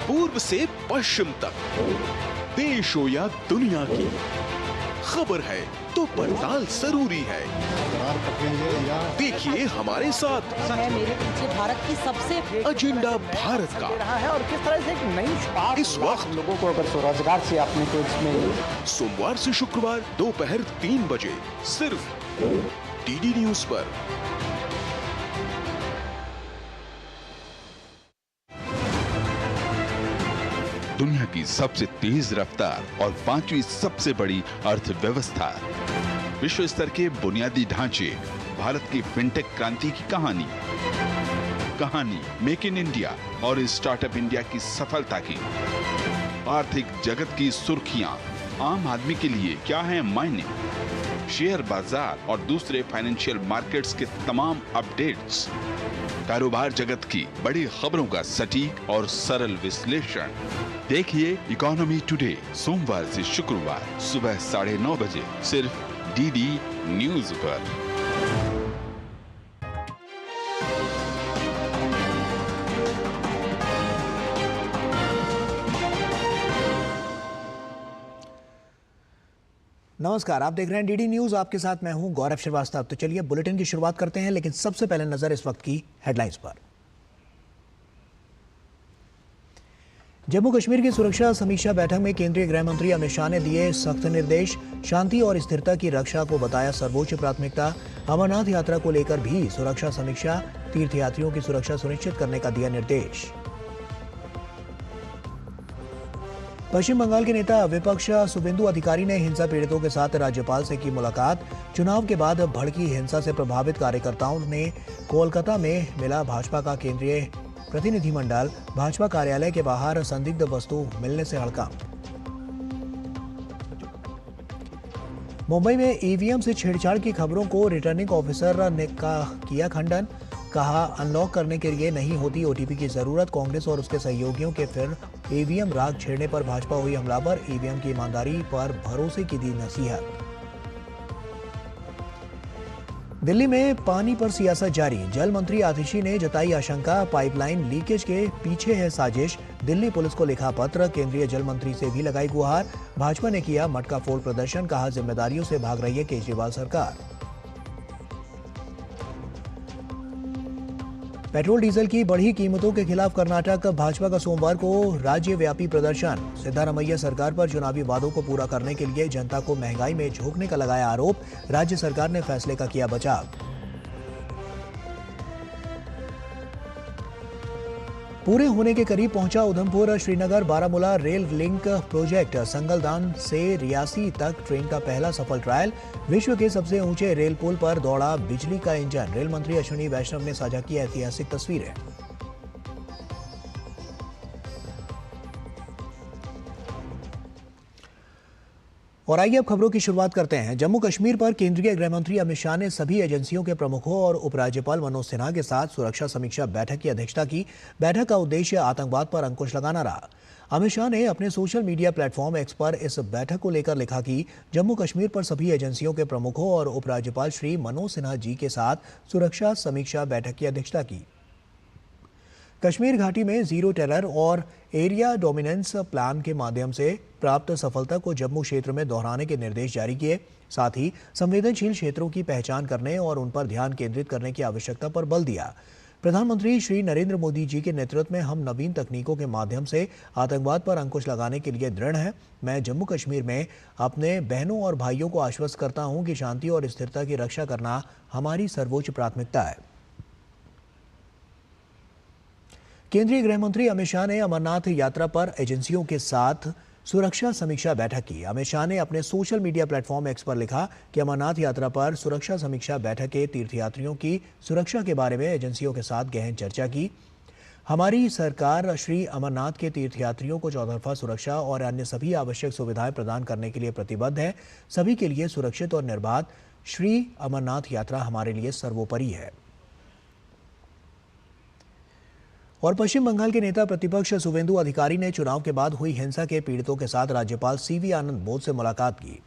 पूर्व से पश्चिम तक, देश हो या दुनिया की खबर है तो पड़ताल जरूरी है। देखिए हमारे साथ मेरे पीछे भारत की सबसे एजेंडा भारत का रहा है और किस तरह से एक नई शुरुआत इस वक्त लोगों को अगर स्वरोजगार से आपने तो इसमें सोमवार से शुक्रवार दोपहर 3 बजे सिर्फ डीडी न्यूज पर। दुनिया की सबसे तेज रफ्तार और 5वीं सबसे बड़ी अर्थव्यवस्था, विश्व स्तर के बुनियादी ढांचे, भारत की फिनटेक क्रांति की कहानी मेक इन इंडिया और स्टार्टअप इंडिया की सफलता की, आर्थिक जगत की सुर्खियां, आम आदमी के लिए क्या है मायने, शेयर बाजार और दूसरे फाइनेंशियल मार्केट्स के तमाम अपडेट्स, कारोबार जगत की बड़ी खबरों का सटीक और सरल विश्लेषण। देखिए इकोनॉमी टुडे सोमवार से शुक्रवार सुबह 9:30 बजे सिर्फ डीडी न्यूज पर। नमस्कार, आप देख रहे हैं डीडी न्यूज, आपके साथ मैं हूं गौरव श्रीवास्तव। तो चलिए बुलेटिन की शुरुआत करते हैं, लेकिन सबसे पहले नजर इस वक्त की हेडलाइंस पर। जम्मू कश्मीर की सुरक्षा समीक्षा बैठक में केंद्रीय गृह मंत्री अमित शाह ने दिए सख्त निर्देश। शांति और स्थिरता की रक्षा को बताया सर्वोच्च प्राथमिकता। अमरनाथ यात्रा को लेकर भी सुरक्षा समीक्षा, तीर्थयात्रियों की सुरक्षा सुनिश्चित करने का दिया निर्देश। पश्चिम बंगाल के नेता विपक्ष शुभेंदु अधिकारी ने हिंसा पीड़ितों के साथ राज्यपाल से की मुलाकात। चुनाव के बाद भड़की हिंसा से प्रभावित कार्यकर्ताओं ने कोलकाता में मिला भाजपा का केंद्रीय प्रतिनिधिमंडल। भाजपा कार्यालय के बाहर संदिग्ध वस्तु मिलने से हड़कंप। मुंबई में ईवीएम से छेड़छाड़ की खबरों को रिटर्निंग ऑफिसर ने किया खंडन। कहा, अनलॉक करने के लिए नहीं होती ओटीपी की जरूरत। कांग्रेस और उसके सहयोगियों के फिर ईवीएम राग छेड़ने पर भाजपा हुई हमलावर। ईवीएम की ईमानदारी पर भरोसे की दी नसीहत। दिल्ली में पानी पर सियासत जारी। जल मंत्री आतिशी ने जताई आशंका, पाइपलाइन लीकेज के पीछे है साजिश। दिल्ली पुलिस को लिखा पत्र, केंद्रीय जल मंत्री से भी लगाई गुहार। भाजपा ने किया मटका फोड़ प्रदर्शन, कहा जिम्मेदारियों से भाग रही है केजरीवाल सरकार। पेट्रोल डीजल की बढ़ी कीमतों के खिलाफ कर्नाटक भाजपा का सोमवार को राज्यव्यापी प्रदर्शन। सिद्धारमैया सरकार पर चुनावी वादों को पूरा करने के लिए जनता को महंगाई में झोंकने का लगाया आरोप। राज्य सरकार ने फैसले का किया बचाव। पूरे होने के करीब पहुंचा Udhampur Srinagar Baramulla rail link project. Sangaldan से रियासी तक ट्रेन का पहला सफल ट्रायल। विश्व के सबसे ऊंचे रेल पुल पर दौड़ा बिजली का इंजन। रेल मंत्री अश्विनी वैष्णव ने साझा की ऐतिहासिक तस्वीरें। और आइए अब खबरों की शुरुआत करते हैं। जम्मू कश्मीर पर केंद्रीय गृह मंत्री अमित शाह ने सभी एजेंसियों के प्रमुखों और उपराज्यपाल मनोज सिन्हा के साथ सुरक्षा समीक्षा बैठक की अध्यक्षता की। बैठक का उद्देश्य आतंकवाद पर अंकुश लगाना रहा। अमित शाह ने अपने सोशल मीडिया प्लेटफॉर्म एक्स पर इस बैठक को लेकर लिखा कि जम्मू कश्मीर पर सभी एजेंसियों के प्रमुखों और उपराज्यपाल श्री मनोज सिन्हा जी के साथ सुरक्षा समीक्षा बैठक की अध्यक्षता की। कश्मीर घाटी में जीरो टेरर और एरिया डोमिनेंस प्लान के माध्यम से प्राप्त सफलता को जम्मू क्षेत्र में दोहराने के निर्देश जारी किए। साथ ही संवेदनशील क्षेत्रों की पहचान करने और उन पर ध्यान केंद्रित करने की आवश्यकता पर बल दिया। प्रधानमंत्री श्री नरेंद्र मोदी जी के नेतृत्व में हम नवीन तकनीकों के माध्यम से आतंकवाद पर अंकुश लगाने के लिए दृढ़ हैं। मैं जम्मू कश्मीर में अपने बहनों और भाइयों को आश्वस्त करता हूं कि शांति और स्थिरता की रक्षा करना हमारी सर्वोच्च प्राथमिकता है। केंद्रीय गृह मंत्री अमित शाह ने अमरनाथ यात्रा पर एजेंसियों के साथ सुरक्षा समीक्षा बैठक की। अमित शाह ने अपने सोशल मीडिया प्लेटफॉर्म एक्स पर लिखा कि अमरनाथ यात्रा पर सुरक्षा समीक्षा बैठक के तीर्थयात्रियों की सुरक्षा के बारे में एजेंसियों के साथ गहन चर्चा की। हमारी सरकार श्री अमरनाथ के तीर्थयात्रियों को चौतरफा सुरक्षा और अन्य सभी आवश्यक सुविधाएं प्रदान करने के लिए प्रतिबद्ध है। सभी के लिए सुरक्षित और निर्बाध श्री अमरनाथ यात्रा हमारे लिए सर्वोपरि है। और पश्चिम बंगाल के नेता प्रतिपक्ष शुभेंदु अधिकारी ने चुनाव के बाद हुई हिंसा के पीड़ितों के साथ राज्यपाल सीवी आनंद बोस से मुलाकात की।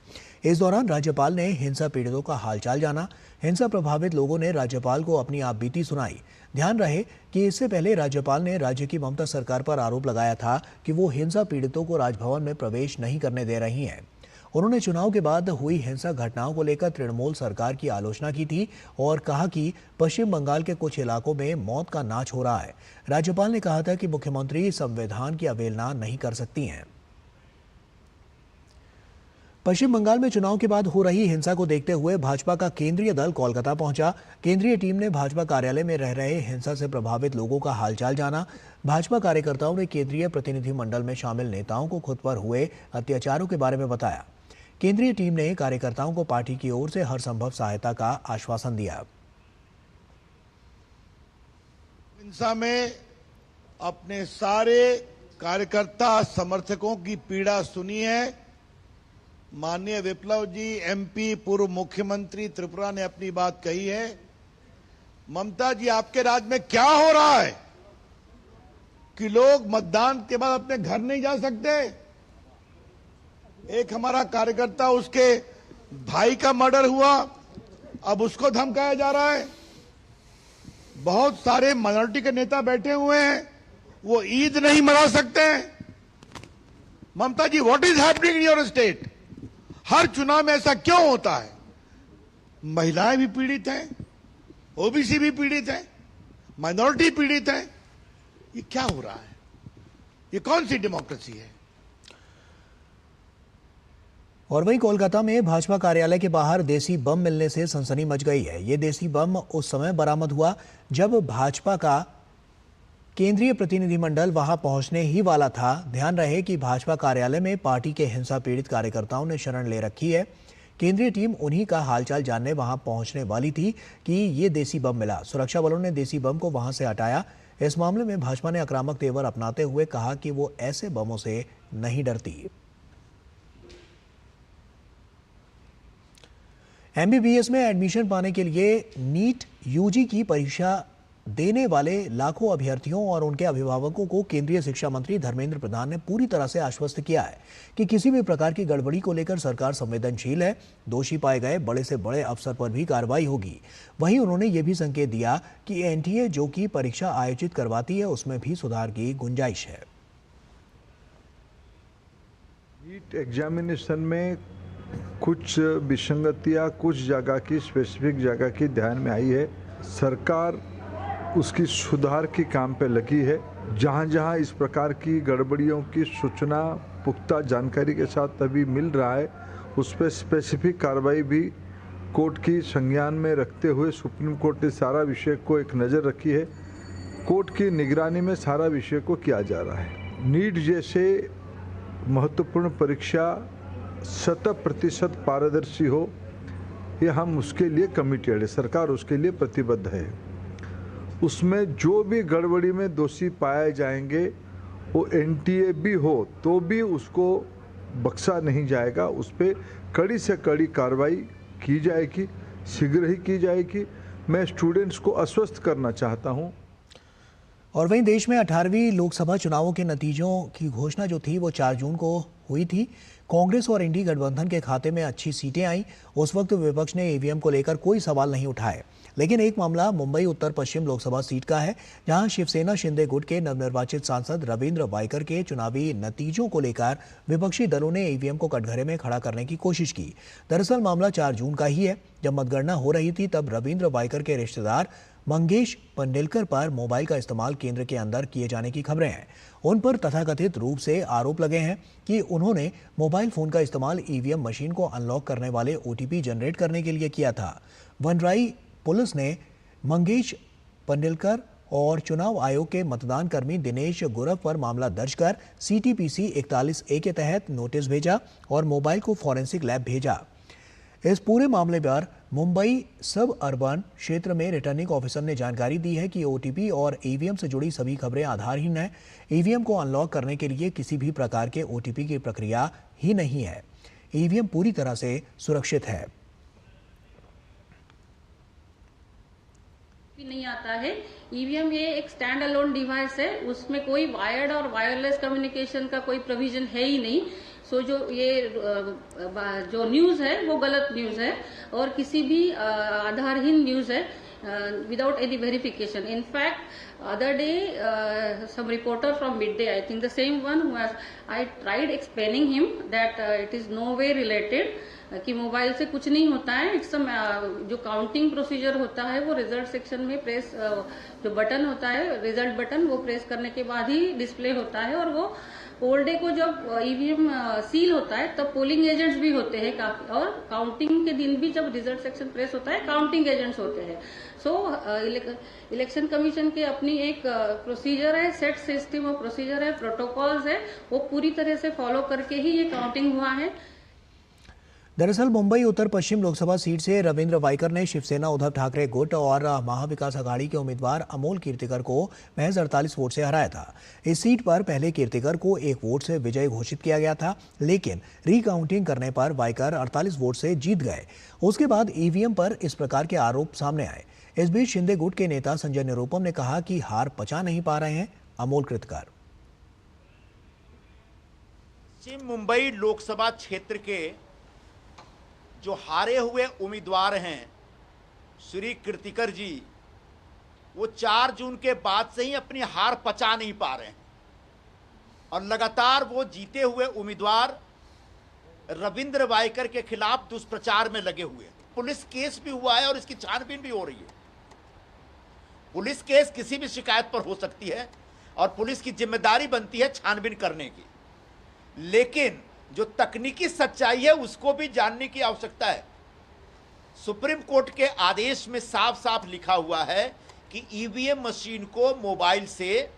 इस दौरान राज्यपाल ने हिंसा पीड़ितों का हालचाल जाना। हिंसा प्रभावित लोगों ने राज्यपाल को अपनी आपबीती सुनाई। ध्यान रहे कि इससे पहले राज्यपाल ने राज्य की ममता सरकार पर आरोप लगाया था कि वो हिंसा पीड़ितों को राजभवन में प्रवेश नहीं करने दे रही हैं। उन्होंने चुनाव के बाद हुई हिंसक घटनाओं को लेकर तृणमूल सरकार की आलोचना की थी और कहा कि पश्चिम बंगाल के कुछ इलाकों में मौत का नाच हो रहा है। राज्यपाल ने कहा था कि मुख्यमंत्री संविधान की अवहेलना नहीं कर सकती हैं। पश्चिम बंगाल में चुनाव के बाद हो रही हिंसा को देखते हुए भाजपा का केंद्रीय दल कोलकाता पहुंचा। केंद्रीय टीम ने भाजपा कार्यालय में रह रहे हिंसा से प्रभावित लोगों का हालचाल जाना। भाजपा कार्यकर्ताओं ने केंद्रीय प्रतिनिधिमंडल में शामिल नेताओं को खुद पर हुए अत्याचारों के बारे में बताया। केंद्रीय टीम ने कार्यकर्ताओं को पार्टी की ओर से हर संभव सहायता का आश्वासन दिया। हिंसा में अपने सारे कार्यकर्ता समर्थकों की पीड़ा सुनी है। माननीय विप्लव जी एमपी पूर्व मुख्यमंत्री त्रिपुरा ने अपनी बात कही है। ममता जी, आपके राज्य में क्या हो रहा है कि लोग मतदान के बाद अपने घर नहीं जा सकते? एक हमारा कार्यकर्ता, उसके भाई का मर्डर हुआ, अब उसको धमकाया जा रहा है। बहुत सारे माइनॉरिटी के नेता बैठे हुए हैं, वो ईद नहीं मना सकते हैं। Mamata ji, what is happening in your state? हर चुनाव में ऐसा क्यों होता है? महिलाएं भी पीड़ित हैं, ओबीसी भी पीड़ित है, माइनॉरिटी पीड़ित है। ये क्या हो रहा है? ये कौन सी डेमोक्रेसी है? और वहीं कोलकाता में भाजपा कार्यालय के बाहर देसी बम मिलने से सनसनी मच गई है। ये देसी बम उस समय बरामद हुआ जब भाजपा का केंद्रीय प्रतिनिधिमंडल वहां पहुंचने ही वाला था। ध्यान रहे कि भाजपा कार्यालय में पार्टी के हिंसा पीड़ित कार्यकर्ताओं ने शरण ले रखी है। केंद्रीय टीम उन्हीं का हालचाल जानने वहां पहुंचने वाली थी कि ये देसी बम मिला। सुरक्षा बलों ने देसी बम को वहां से हटाया। इस मामले में भाजपा ने आक्रामक तेवर अपनाते हुए कहा कि वो ऐसे बमों से नहीं डरती। एमबीबीएस में एडमिशन पाने के लिए नीट यूजी की परीक्षा देने वाले लाखों अभ्यर्थियों और उनके अभिभावकों को केंद्रीय शिक्षा मंत्री धर्मेंद्र प्रधान ने पूरी तरह से आश्वस्त किया है कि किसी भी प्रकार की गड़बड़ी को लेकर सरकार संवेदनशील है। दोषी पाए गए बड़े से बड़े अफसर पर भी कार्रवाई होगी। वहीं उन्होंने ये भी संकेत दिया कि एनटीए जो कि परीक्षा आयोजित करवाती है उसमें भी सुधार की गुंजाइश है। नीट एग्जामिनेशन में कुछ विसंगतियां कुछ जगह की स्पेसिफिक जगह की ध्यान में आई है। सरकार उसकी सुधार की काम पे लगी है। जहां जहां इस प्रकार की गड़बड़ियों की सूचना पुख्ता जानकारी के साथ अभी मिल रहा है उस पर स्पेसिफिक कार्रवाई भी कोर्ट की संज्ञान में रखते हुए सुप्रीम कोर्ट ने सारा विषय को एक नज़र रखी है। कोर्ट की निगरानी में सारा विषय को किया जा रहा है। नीट जैसे महत्वपूर्ण परीक्षा 100% पारदर्शी हो, ये हम उसके लिए कमिटेड है। सरकार उसके लिए प्रतिबद्ध है। उसमें जो भी गड़बड़ी में दोषी पाए जाएंगे वो एनटीए भी हो तो भी उसको बख्शा नहीं जाएगा। उस पर कड़ी से कड़ी कार्रवाई की जाएगी, शीघ्र ही की जाएगी। मैं स्टूडेंट्स को आश्वस्त करना चाहता हूं। और वहीं देश में 18वीं लोकसभा चुनावों के नतीजों की घोषणा जो थी वो 4 जून को हुई थी। कांग्रेस और इंडी गठबंधन के खाते में अच्छी सीटें आई। उस वक्त विपक्ष ने ईवीएम को लेकर कोई सवाल नहीं उठाए, लेकिन एक मामला मुंबई उत्तर पश्चिम लोकसभा सीट का है, जहां शिवसेना शिंदे गुट के नवनिर्वाचित सांसद रविंद्र वाइकर के चुनावी नतीजों को लेकर विपक्षी दलों ने ईवीएम को कटघरे में खड़ा करने की कोशिश की। दरअसल मामला 4 जून का ही है। जब मतगणना हो रही थी तब रविंद्र वाइकर के रिश्तेदार मंगेश पंडेलकर पर मोबाइल का इस्तेमाल केंद्र के अंदर किए जाने की खबरें हैं। उन पर तथाकथित रूप से आरोप लगे हैं कि उन्होंने मोबाइल फोन का इस्तेमाल ईवीएम मशीन को अनलॉक करने वाले ओटीपी जनरेट करने के लिए किया था। वनराई पुलिस ने मंगेश पंडेलकर और चुनाव आयोग के मतदान कर्मी दिनेश गुरव पर मामला दर्ज कर सीटीपीसी 41A के तहत नोटिस भेजा और मोबाइल को फॉरेंसिक लैब भेजा। इस पूरे मामले पर मुंबई सब अर्बन क्षेत्र में रिटर्निंग ऑफिसर ने जानकारी दी है कि ओटीपी और ईवीएम से जुड़ी सभी खबरें आधारहीन हैं। ईवीएम को अनलॉक करने के लिए किसी भी प्रकार के ओटीपी की प्रक्रिया ही नहीं है। ईवीएम पूरी तरह से सुरक्षित है। नहीं आता है। ईवीएम ये एक स्टैंड अलोन डिवाइस है, उसमें कोई वायर्ड और वायरलेस कम्युनिकेशन का कोई प्रोविजन है ही नहीं। सो जो न्यूज़ है वो गलत न्यूज़ है और किसी भी आधारहीन न्यूज़ है without any verification. In fact, other day some reporter from Midday, I think the same one who has, I tried explaining him that it is no way related, कि मोबाइल से कुछ नहीं होता है। इट्स जो counting procedure होता है वो रिजल्ट सेक्शन में प्रेस जो बटन होता है रिजल्ट बटन वो प्रेस करने के बाद ही डिस्प्ले होता है और वो पोल डे को जब ईवीएम सील होता है तब पोलिंग एजेंट्स भी होते हैं काफी, और काउंटिंग के दिन भी जब रिजल्ट सेक्शन प्रेस होता है काउंटिंग एजेंट्स होते हैं। सो इलेक्शन कमीशन के अपनी एक प्रोसीजर है, सेट सिस्टम ऑफ प्रोसीजर है, प्रोटोकॉल्स है, वो पूरी तरह से फॉलो करके ही ये काउंटिंग हुआ है। दरअसल मुंबई उत्तर पश्चिम लोकसभा सीट से रविंद्र वाइकर ने शिवसेना उद्धव ठाकरे गुट और महाविकास अघाड़ी के उम्मीदवार अमोल कीर्तिकर को महज 48 वोट से हराया था। इस सीट पर पहले कीर्तिकर को 1 वोट से विजयी घोषित किया गया था, लेकिन रिकाउंटिंग करने पर वाइकर 48 वोट से जीत गए। उसके बाद ईवीएम पर इस प्रकार के आरोप सामने आए। इस बीच शिंदे गुट के नेता संजय निरुपम ने कहा कि हार पचा नहीं पा रहे हैं अमोल कीर्तिकर। पश्चिम मुंबई लोकसभा क्षेत्र के जो हारे हुए उम्मीदवार हैं श्री कीर्तिकर जी, वो 4 जून के बाद से ही अपनी हार पचा नहीं पा रहे हैं और लगातार वो जीते हुए उम्मीदवार रविंद्र वाइकर के खिलाफ दुष्प्रचार में लगे हुए हैं। पुलिस केस भी हुआ है और इसकी छानबीन भी हो रही है। पुलिस केस किसी भी शिकायत पर हो सकती है और पुलिस की जिम्मेदारी बनती है छानबीन करने की, लेकिन जो तकनीकी सच्चाई है उसको भी जानने की आवश्यकता है। सुप्रीम कोर्ट के आदेश में साफ साफ लिखा हुआ है कि ईवीएम मशीन को मोबाइल से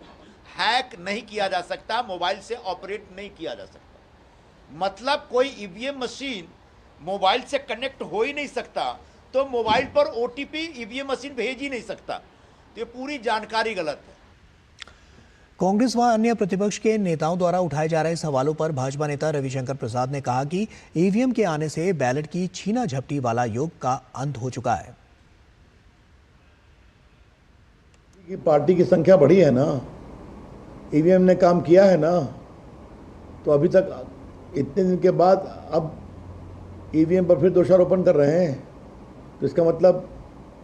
हैक नहीं किया जा सकता, मोबाइल से ऑपरेट नहीं किया जा सकता। मतलब कोई ईवीएम मशीन मोबाइल से कनेक्ट हो ही नहीं सकता, तो मोबाइल पर ओटीपी ईवीएम मशीन भेज ही नहीं सकता। तो ये पूरी जानकारी गलत है। कांग्रेस व अन्य प्रतिपक्ष के नेताओं द्वारा उठाए जा रहे सवालों पर भाजपा नेता रविशंकर प्रसाद ने कहा कि ईवीएम के आने से बैलेट की छीना झपटी वाला युग का अंत हो चुका है। पार्टी की संख्या बढ़ी है ना, ईवीएम ने काम किया है ना, तो अभी तक इतने दिन के बाद अब ईवीएम पर फिर दोषारोपण कर रहे हैं, तो इसका मतलब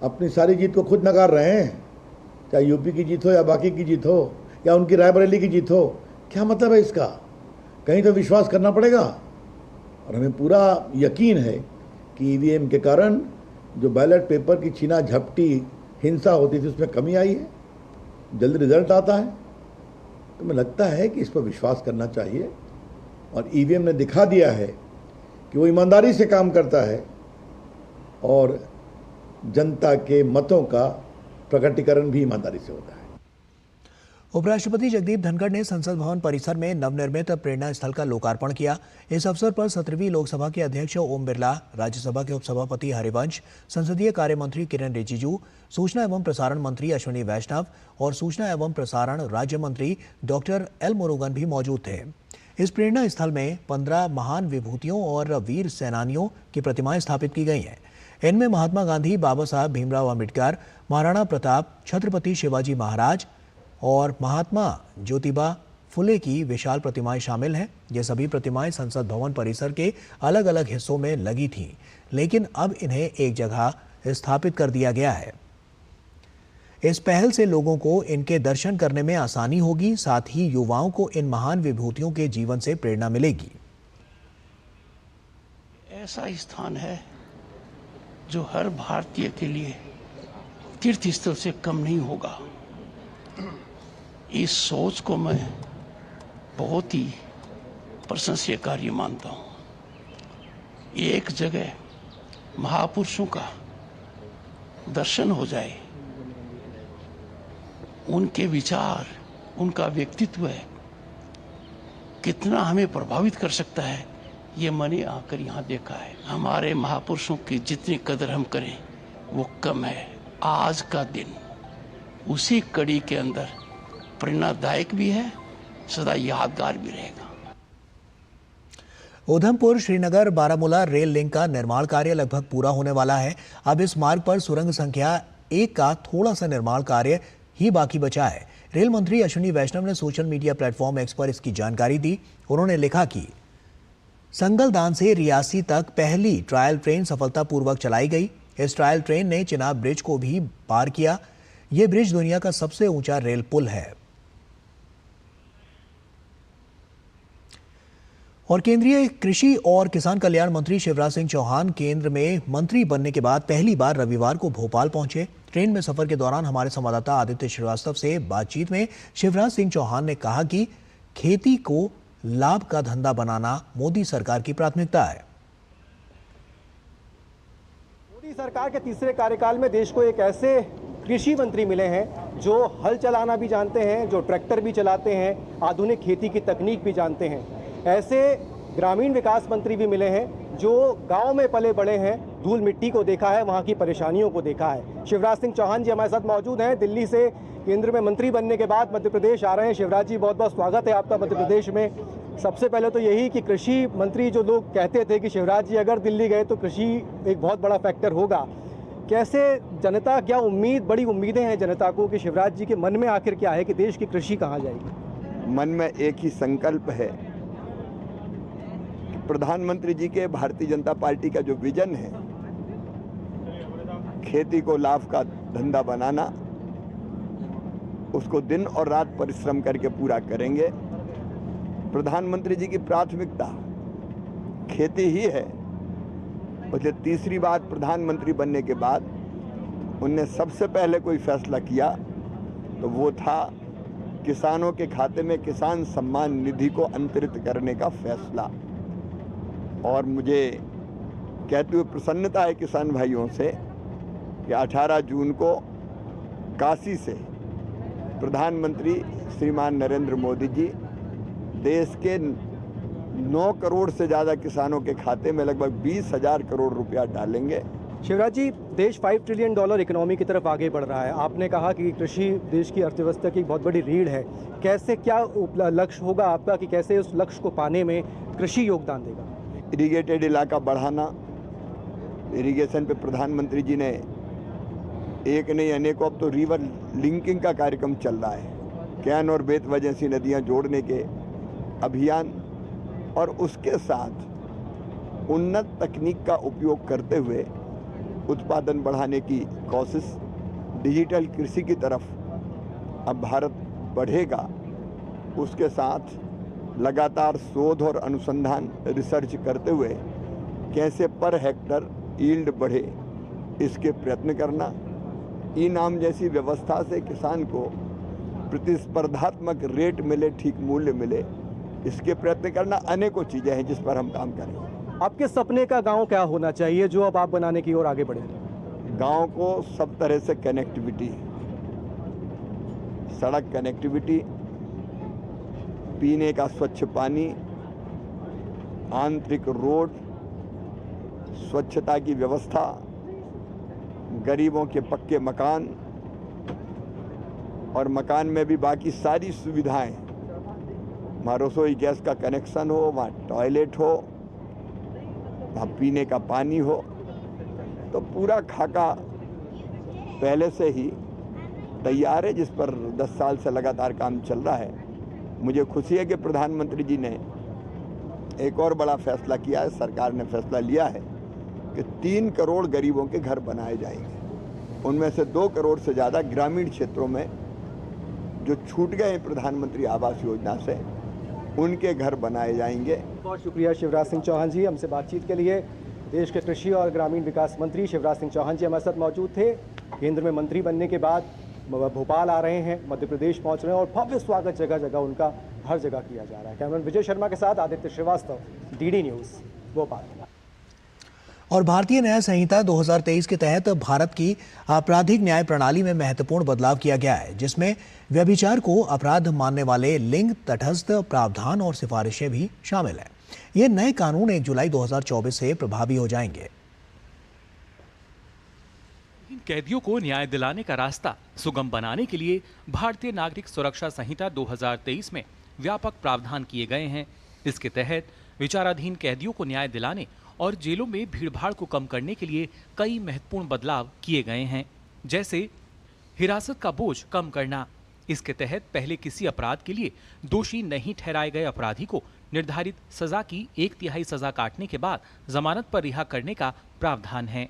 अपनी सारी जीत को खुद नकार रहे हैं। चाहे यूपी की जीत हो या बाकी की जीत हो या उनकी रायबरेली की जीत हो, क्या मतलब है इसका? कहीं तो विश्वास करना पड़ेगा। और हमें पूरा यकीन है कि ईवीएम के कारण जो बैलेट पेपर की छीना झपटी हिंसा होती थी उसमें कमी आई है, जल्द रिजल्ट आता है। तो मुझे लगता है कि इस पर विश्वास करना चाहिए। और ईवीएम ने दिखा दिया है कि वो ईमानदारी से काम करता है और जनता के मतों का प्रकटीकरण भी ईमानदारी से होता है। उपराष्ट्रपति जगदीप धनखड़ ने संसद भवन परिसर में नवनिर्मित प्रेरणा स्थल का लोकार्पण किया। इस अवसर पर 17वीं लोकसभा के अध्यक्ष ओम बिरला, राज्यसभा के उपसभापति हरिवंश, संसदीय कार्य मंत्री किरेन रिजिजू, सूचना एवं प्रसारण मंत्री अश्विनी वैष्णव और सूचना एवं प्रसारण राज्य मंत्री डॉक्टर एल मुरुगन भी मौजूद थे। इस प्रेरणा स्थल में 15 महान विभूतियों और वीर सेनानियों की प्रतिमाएं स्थापित की गई हैं। इनमें महात्मा गांधी, बाबा साहब भीमराव अम्बेडकर, महाराणा प्रताप, छत्रपति शिवाजी महाराज और महात्मा ज्योतिबा फुले की विशाल प्रतिमाएं शामिल हैं। ये सभी प्रतिमाएं संसद भवन परिसर के अलग अलग हिस्सों में लगी थीं, लेकिन अब इन्हें एक जगह स्थापित कर दिया गया है। इस पहल से लोगों को इनके दर्शन करने में आसानी होगी, साथ ही युवाओं को इन महान विभूतियों के जीवन से प्रेरणा मिलेगी। ऐसा स्थान है जो हर भारतीय के लिए तीर्थ स्थल से कम नहीं होगा। इस सोच को मैं बहुत ही प्रशंसनीय कार्य मानता हूँ। एक जगह महापुरुषों का दर्शन हो जाए, उनके विचार, उनका व्यक्तित्व कितना हमें प्रभावित कर सकता है, ये मैंने आकर यहाँ देखा है। हमारे महापुरुषों की जितनी कदर हम करें वो कम है। आज का दिन उसी कड़ी के अंदर प्रेरणादायक भी है, सदा यादगार भी रहेगा। उधमपुर श्रीनगर बारामूला रेल लिंक का निर्माण कार्य लगभग पूरा होने वाला है। अब इस मार्ग पर सुरंग संख्या 1 का थोड़ा सा निर्माण कार्य ही बाकी बचा है। रेल मंत्री अश्विनी वैष्णव ने सोशल मीडिया प्लेटफॉर्म एक्स पर इसकी जानकारी दी। उन्होंने लिखा कि संगलदान से रियासी तक पहली ट्रायल ट्रेन सफलतापूर्वक चलाई गई। इस ट्रायल ट्रेन ने चिनाब ब्रिज को भी पार किया। यह ब्रिज दुनिया का सबसे ऊंचा रेल पुल है। और केंद्रीय कृषि और किसान कल्याण मंत्री शिवराज सिंह चौहान केंद्र में मंत्री बनने के बाद पहली बार रविवार को भोपाल पहुंचे। ट्रेन में सफर के दौरान हमारे संवाददाता आदित्य श्रीवास्तव से बातचीत में शिवराज सिंह चौहान ने कहा कि खेती को लाभ का धंधा बनाना मोदी सरकार की प्राथमिकता है। मोदी सरकार के तीसरे कार्यकाल में देश को एक ऐसे कृषि मंत्री मिले हैं जो हल चलाना भी जानते हैं, जो ट्रैक्टर भी चलाते हैं, आधुनिक खेती की तकनीक भी जानते हैं। ऐसे ग्रामीण विकास मंत्री भी मिले हैं जो गांव में पले बड़े हैं, धूल मिट्टी को देखा है, वहां की परेशानियों को देखा है। शिवराज सिंह चौहान जी हमारे साथ मौजूद हैं। दिल्ली से केंद्र में मंत्री बनने के बाद मध्य प्रदेश आ रहे हैं। शिवराज जी, बहुत बहुत स्वागत है आपका मध्य प्रदेश में। सबसे पहले तो यही कि कृषि मंत्री, जो लोग कहते थे कि शिवराज जी अगर दिल्ली गए तो कृषि एक बहुत बड़ा फैक्टर होगा, कैसे जनता, क्या बड़ी उम्मीदें हैं जनता को कि शिवराज जी के मन में आखिर क्या है कि देश की कृषि कहाँ जाएगी? मन में एक ही संकल्प है कि प्रधानमंत्री जी के भारतीय जनता पार्टी का जो विजन है, खेती को लाभ का धंधा बनाना, उसको दिन और रात परिश्रम करके पूरा करेंगे। प्रधानमंत्री जी की प्राथमिकता खेती ही है। उसने तीसरी बार प्रधानमंत्री बनने के बाद उनने सबसे पहले कोई फैसला किया तो वो था किसानों के खाते में किसान सम्मान निधि को अंतरित करने का फैसला। और मुझे कहते हुए प्रसन्नता है किसान भाइयों से कि 18 जून को काशी से प्रधानमंत्री श्रीमान नरेंद्र मोदी जी देश के 9 करोड़ से ज़्यादा किसानों के खाते में लगभग 20,000 करोड़ रुपया डालेंगे। शिवराज जी, देश $5 ट्रिलियन इकोनॉमी की तरफ आगे बढ़ रहा है। आपने कहा कि कृषि देश की अर्थव्यवस्था की बहुत बड़ी रीढ़ है। कैसे, क्या लक्ष्य होगा आपका कि कैसे उस लक्ष्य को पाने में कृषि योगदान देगा? इरिगेटेड इलाका बढ़ाना, इरिगेशन पे प्रधानमंत्री जी ने एक नहीं अनेकों, अब तो रिवर लिंकिंग का कार्यक्रम चल रहा है। कैन और बेतवा जैसी नदियाँ जोड़ने के अभियान और उसके साथ उन्नत तकनीक का उपयोग करते हुए उत्पादन बढ़ाने की कोशिश, डिजिटल कृषि की तरफ अब भारत बढ़ेगा। उसके साथ लगातार शोध और अनुसंधान, रिसर्च करते हुए कैसे पर हेक्टर यील्ड बढ़े, इसके प्रयत्न करना। ई नाम जैसी व्यवस्था से किसान को प्रतिस्पर्धात्मक रेट मिले, ठीक मूल्य मिले, इसके प्रयत्न करना। अनेकों चीज़ें हैं जिस पर हम काम करें। आपके सपने का गांव क्या होना चाहिए जो अब आप बनाने की ओर आगे बढ़े? गांव को सब तरह से कनेक्टिविटी, सड़क कनेक्टिविटी, पीने का स्वच्छ पानी, आंतरिक रोड, स्वच्छता की व्यवस्था, गरीबों के पक्के मकान और मकान में भी बाकी सारी सुविधाएं, वहाँ रसोई गैस का कनेक्शन हो, वहाँ टॉयलेट हो, वहाँ पीने का पानी हो। तो पूरा खाका पहले से ही तैयार है, जिस पर 10 साल से लगातार काम चल रहा है। मुझे खुशी है कि प्रधानमंत्री जी ने एक और बड़ा फैसला किया है, सरकार ने फैसला लिया है कि 3 करोड़ गरीबों के घर बनाए जाएंगे। उनमें से 2 करोड़ से ज़्यादा ग्रामीण क्षेत्रों में जो छूट गए हैं प्रधानमंत्री आवास योजना से, उनके घर बनाए जाएंगे। बहुत शुक्रिया शिवराज सिंह चौहान जी, हमसे बातचीत के लिए। देश के कृषि और ग्रामीण विकास मंत्री शिवराज सिंह चौहान जी हमारे साथ मौजूद थे। केंद्र में मंत्री बनने के बाद भोपाल आ रहे हैं, मध्य प्रदेश पहुंच रहे हैं और भव्य स्वागत जगह जगह उनका हर जगह किया जा रहा है। कैमरामैन विजय शर्मा के साथ आदित्य श्रीवास्तव, डीडी न्यूज़, भोपाल। और भारतीय न्याय संहिता 2023 के तहत भारत की आपराधिक न्याय प्रणाली में महत्वपूर्ण बदलाव किया गया है, जिसमें व्यभिचार को अपराध मानने वाले लिंग तटस्थ प्रावधान और सिफारिशें भी शामिल हैं। ये नए कानून 1 जुलाई 2024 से प्रभावी हो जाएंगे। कैदियों को न्याय दिलाने का रास्ता सुगम बनाने के लिए भारतीय नागरिक सुरक्षा संहिता 2023 में व्यापक प्रावधान किए गए हैं। इसके तहत विचाराधीन कैदियों को न्याय दिलाने और जेलों में भीड़भाड़ को कम करने के लिए कई महत्वपूर्ण बदलाव किए गए हैं, जैसे हिरासत का बोझ कम करना। इसके तहत पहले किसी अपराध के लिए दोषी नहीं ठहराए गए अपराधी को निर्धारित सजा की 1/3 सजा काटने के बाद जमानत पर रिहा करने का प्रावधान है।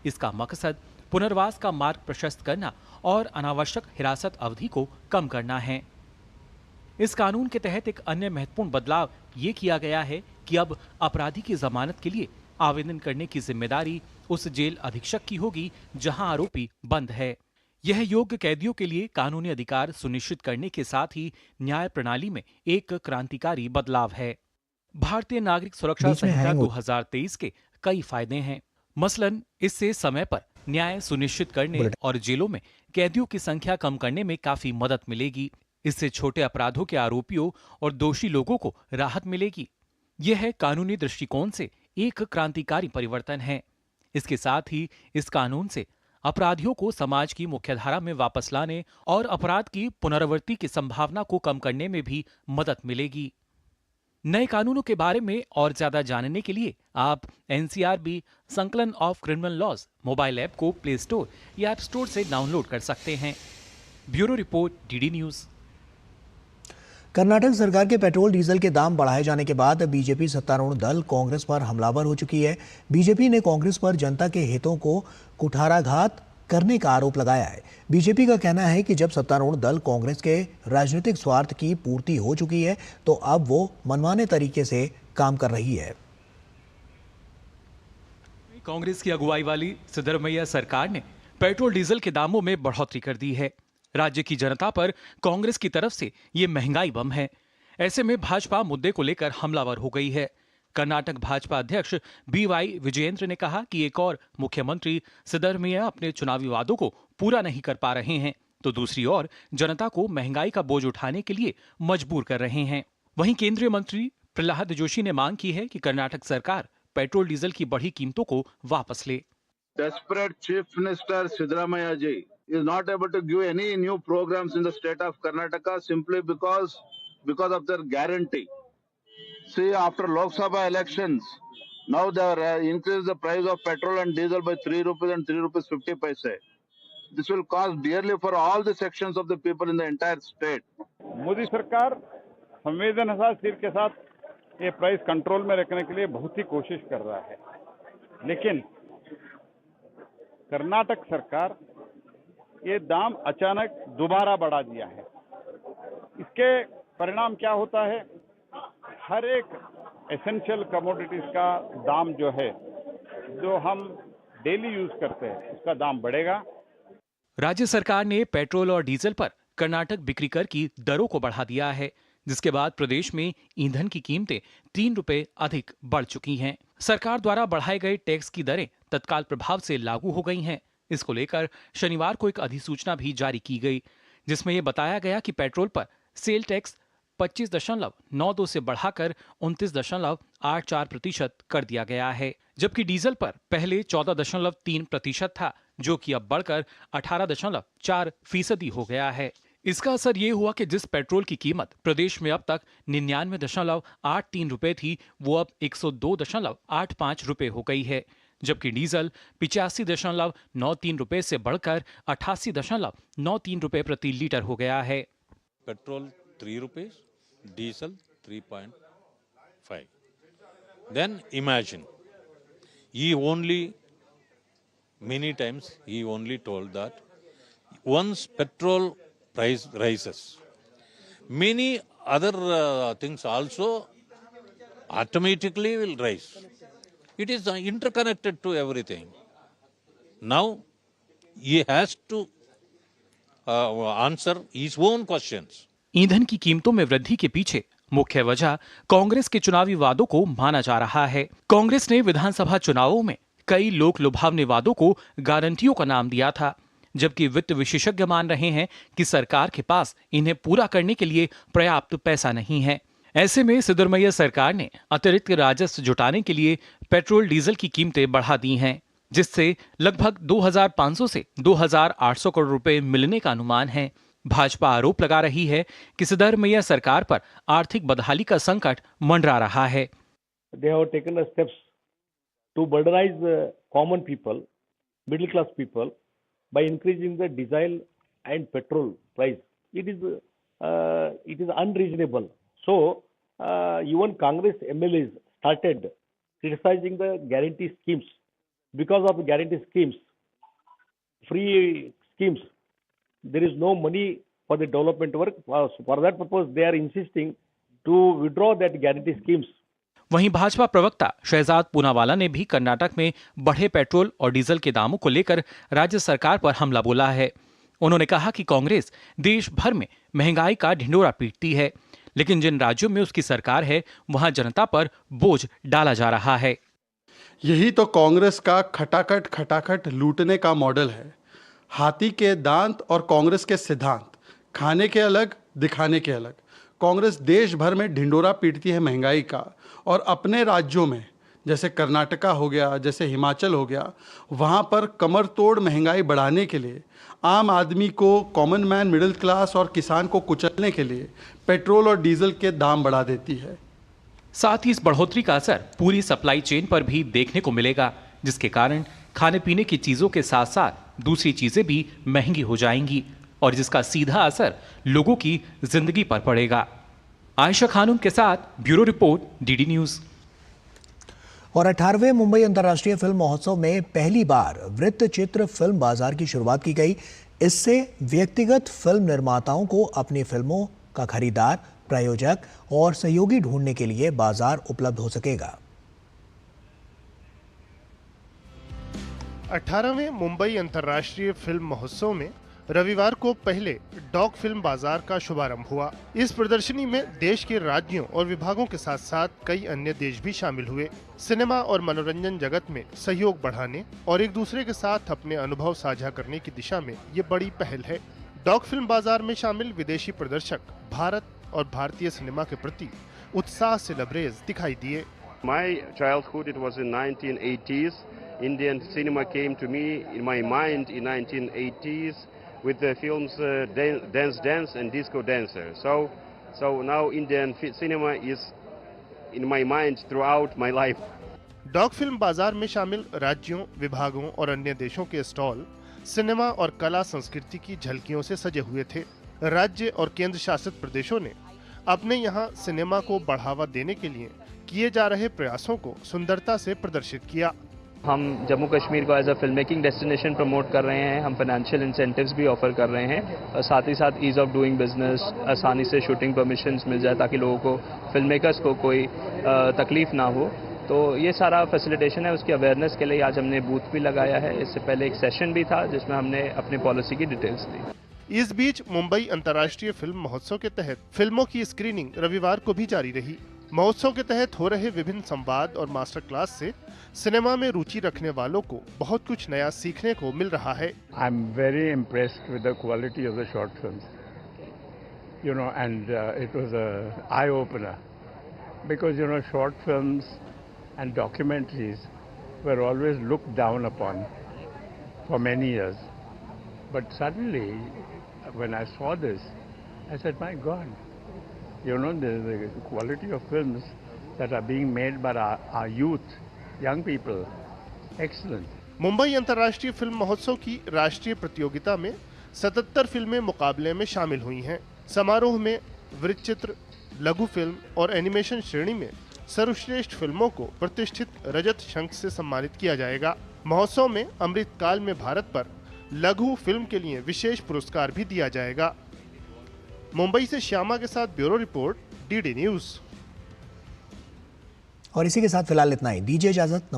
इसका मकसद पुनर्वास का मार्ग प्रशस्त करना और अनावश्यक हिरासत अवधि को कम करना है। इस कानून के तहत एक अन्य महत्वपूर्ण बदलाव ये किया गया है कि अब अपराधी की जमानत के लिए आवेदन करने की जिम्मेदारी उस जेल अधीक्षक की होगी जहां आरोपी बंद है। यह योग्य कैदियों के लिए कानूनी अधिकार सुनिश्चित करने के साथ ही न्याय प्रणाली में एक क्रांतिकारी बदलाव है। भारतीय नागरिक सुरक्षा संहिता 2023 के कई फायदे हैं। मसलन इससे समय पर न्याय सुनिश्चित करने और जेलों में कैदियों की संख्या कम करने में काफी मदद मिलेगी। इससे छोटे अपराधों के आरोपियों और दोषी लोगों को राहत मिलेगी। यह कानूनी दृष्टिकोण से एक क्रांतिकारी परिवर्तन है। इसके साथ ही इस कानून से अपराधियों को समाज की मुख्यधारा में वापस लाने और अपराध की पुनरावृत्ति की संभावना को कम करने में भी मदद मिलेगी। नए कानूनों के बारे में और ज्यादा जानने के लिए आप एनसीआरबी संकलन of criminal laws mobile app को प्ले स्टोर या ऐप स्टोर से डाउनलोड कर सकते हैं। Bureau report, DD news. Karnataka सरकार के पेट्रोल डीजल के दाम बढ़ाए जाने के बाद बीजेपी सत्तारूढ़ दल कांग्रेस पर हमलावर हो चुकी है। बीजेपी ने कांग्रेस पर जनता के हितों को कुठाराघात करने का आरोप लगाया है। बीजेपी का कहना है कि जब सत्तारूढ़ दल कांग्रेस के राजनीतिक स्वार्थ की पूर्ति हो चुकी है तो अब वो मनमाने तरीके से काम कर रही है। कांग्रेस की अगुवाई वाली सिद्धरमैया सरकार ने पेट्रोल डीजल के दामों में बढ़ोतरी कर दी है। राज्य की जनता पर कांग्रेस की तरफ से ये महंगाई बम है। ऐसे में भाजपा मुद्दे को लेकर हमलावर हो गई है। कर्नाटक भाजपा अध्यक्ष बीवाई विजयेंद्र ने कहा कि एक और मुख्यमंत्री सिद्धरमैया अपने चुनावी वादों को पूरा नहीं कर पा रहे हैं। तो दूसरी ओर जनता को महंगाई का बोझ उठाने के लिए मजबूर कर रहे हैं। वहीं केंद्रीय मंत्री प्रहलाद जोशी ने मांग की है कि कर्नाटक सरकार पेट्रोल डीजल की बढ़ी कीमतों को वापस ले। Desperate Chief Minister Siddaramaiah ji is not able to give any new programs in the state of Karnataka simply because of their guarantee. See, after Lok Sabha elections, now they are increased the price of petrol and diesel by 3 rupees and 3 rupees 50 paise. This will cost dearly for all the sections of the people in the entire state. Modi सरकार संवेदनशील के साथ ये price control में रखने के लिए बहुत ही कोशिश कर रहा है, लेकिन कर्नाटक सरकार ये दाम अचानक दोबारा बढ़ा दिया है। इसके परिणाम क्या होता है? हर एक एसेंशियल कमोडिटीज का दाम जो है, जो हम डेली यूज करते हैं, उसका दाम बढ़ेगा। राज्य सरकार ने पेट्रोल और डीजल पर कर्नाटक बिक्री कर की दरों को बढ़ा दिया है, जिसके बाद प्रदेश में ईंधन की कीमतें 3 रुपए अधिक बढ़ चुकी हैं। सरकार द्वारा बढ़ाए गए टैक्स की दरें तत्काल प्रभाव से लागू हो गई हैं। इसको लेकर शनिवार को एक अधिसूचना भी जारी की गई, जिसमें यह बताया गया कि पेट्रोल पर सेल टैक्स 25.92 से बढ़ाकर 29.84% कर दिया गया है, जबकि डीजल पर पहले 14.3% था, जो कि अब बढ़कर 18.4% हो गया है। इसका असर ये हुआ कि जिस पेट्रोल की कीमत प्रदेश में अब तक 99.83 रुपए थी, वो अब 102.85 रुपए हो गई है, जबकि डीजल 85.93 रुपए से बढ़कर 88.93 रुपए प्रति लीटर हो गया है। Petrol 3 rupees, diesel 3.5. Then imagine, many times he only told that once petrol price rises, many other things also automatically will rise. It is interconnected to everything. Now he has to answer his own questions. ईंधन की कीमतों में वृद्धि के पीछे मुख्य वजह कांग्रेस के चुनावी वादों को माना जा रहा है। कांग्रेस ने विधानसभा चुनावों में कई लोक लुभावने वादों को गारंटियों का नाम दिया था, जबकि वित्त विशेषज्ञ मान रहे हैं कि सरकार के पास इन्हें पूरा करने के लिए पर्याप्त पैसा नहीं है। ऐसे में सिद्धरमैया सरकार ने अतिरिक्त राजस्व जुटाने के लिए पेट्रोल डीजल की कीमतें बढ़ा दी हैं, जिससे लगभग 2500 से 2800 करोड़ रुपए मिलने का अनुमान है। भाजपा आरोप लगा रही है कि सिद्धरमैया सरकार पर आर्थिक बदहाली का संकट मंडरा रहा है। They have taken steps to burdenize the common people, middle class people, by increasing the diesel and petrol price. It is unreasonable. So even Congress MLAs started criticizing the guarantee schemes. Because of the guarantee schemes, free schemes, there is no money for the development work. For that purpose, they are insisting to withdraw that guarantee schemes. वहीं भाजपा प्रवक्ता शहजाद पूनावाला ने भी कर्नाटक में बढ़े petrol और diesel के दामों को लेकर राज्य सरकार पर हमला बोला है। उन्होंने कहा कि कांग्रेस देश भर में महंगाई का ढिंडोरा पीटती है, लेकिन जिन राज्यों में उसकी सरकार है, वहां जनता पर बोझ डाला जा रहा है। यही तो कांग्रेस का खटाखट लूटने का मॉडल है। हाथी के दांत और कांग्रेस के सिद्धांत, खाने के अलग दिखाने के अलग। कांग्रेस देश भर में ढिंडोरा पीटती है महंगाई का, और अपने राज्यों में जैसे कर्नाटका हो गया, जैसे हिमाचल हो गया, वहाँ पर कमर तोड़ महंगाई बढ़ाने के लिए, आम आदमी को, कॉमन मैन, मिडिल क्लास और किसान को कुचलने के लिए पेट्रोल और डीजल के दाम बढ़ा देती है। साथ ही इस बढ़ोतरी का असर पूरी सप्लाई चेन पर भी देखने को मिलेगा, जिसके कारण खाने पीने की चीजों के साथ साथ दूसरी चीजें भी महंगी हो जाएंगी और जिसका सीधा असर लोगों की जिंदगी पर पड़ेगा। आयशा खानूम के साथ ब्यूरो रिपोर्ट, डीडी न्यूज। और 18वें मुंबई अंतर्राष्ट्रीय फिल्म महोत्सव में पहली बार वृत्त चित्र फिल्म बाजार की शुरुआत की गई। इससे व्यक्तिगत फिल्म निर्माताओं को अपनी फिल्मों का खरीदार, प्रायोजक और सहयोगी ढूंढने के लिए बाजार उपलब्ध हो सकेगा। 18वें मुंबई अंतर्राष्ट्रीय फिल्म महोत्सव में रविवार को पहले डॉग फिल्म बाजार का शुभारंभ हुआ। इस प्रदर्शनी में देश के राज्यों और विभागों के साथ साथ कई अन्य देश भी शामिल हुए। सिनेमा और मनोरंजन जगत में सहयोग बढ़ाने और एक दूसरे के साथ अपने अनुभव साझा करने की दिशा में ये बड़ी पहल है। डॉग फिल्म बाजार में शामिल विदेशी प्रदर्शक भारत और भारतीय सिनेमा के प्रति उत्साह से लबरेज दिखाई दिए। My childhood, it was in 1980s. Indian cinema came to me in my mind in 1980s with the films Dance and Disco Dancer. So now Indian cinema is in my mind throughout my life. Dog film बाजार में शामिल राज्यों, विभागों और अन्य देशों के stall cinema और कला संस्कृति की झलकियों से सजे हुए थे। राज्य और केंद्र शासित प्रदेशों ने अपने यहाँ सिनेमा को बढ़ावा देने के लिए किए जा रहे प्रयासों को सुंदरता से प्रदर्शित किया। हम जम्मू कश्मीर को as a film making destination promote कर रहे हैं। हम फाइनेंशियल इंसेंटिव्स भी ऑफर कर रहे हैं और साथ ही साथ ईज ऑफ डूइंग बिजनेस, आसानी से शूटिंग परमिशंस मिल जाए ताकि लोगों को, फिल्म मेकर्स को कोई तकलीफ ना हो। तो ये सारा फैसिलिटेशन है, उसकी अवेयरनेस के लिए आज हमने बूथ भी लगाया है। इससे पहले एक सेशन भी था जिसमें हमने अपनी पॉलिसी की डिटेल्स दी। इस बीच मुंबई अंतर्राष्ट्रीय फिल्म महोत्सव के तहत फिल्मों की स्क्रीनिंग रविवार को भी जारी रही। महोत्सव के तहत हो रहे विभिन्न संवाद और मास्टर क्लास से सिनेमा में रुचि रखने वालों को बहुत कुछ नया सीखने को मिल रहा है। I am very impressed with the quality of the short films, you know, and it was a eye opener because, you know, short films and documentaries were always looked down upon for many years. But suddenly, when I saw this, I said, my God, you know, the quality of films that are being made by our youth, young people, excellent. Mumbai अंतर्राष्ट्रीय फिल्म महोत्सव की राष्ट्रीय प्रतियोगिता में 77 फिल्में मुकाबले में शामिल हुई हैं। समारोह में वृत्तचित्र, लघु फिल्म और एनिमेशन श्रेणी में सर्वश्रेष्ठ फिल्मों को प्रतिष्ठित रजत शंख से सम्मानित किया जाएगा। महोत्सव में अमृतकाल में भारत पर लघु फिल्म के लिए विशेष पुरस्कार भी दिया जाएगा। मुंबई से श्यामा के साथ ब्यूरो रिपोर्ट, डीडी न्यूज। और इसी के साथ फिलहाल इतना ही। दीजिए इजाजत। नमस्कार।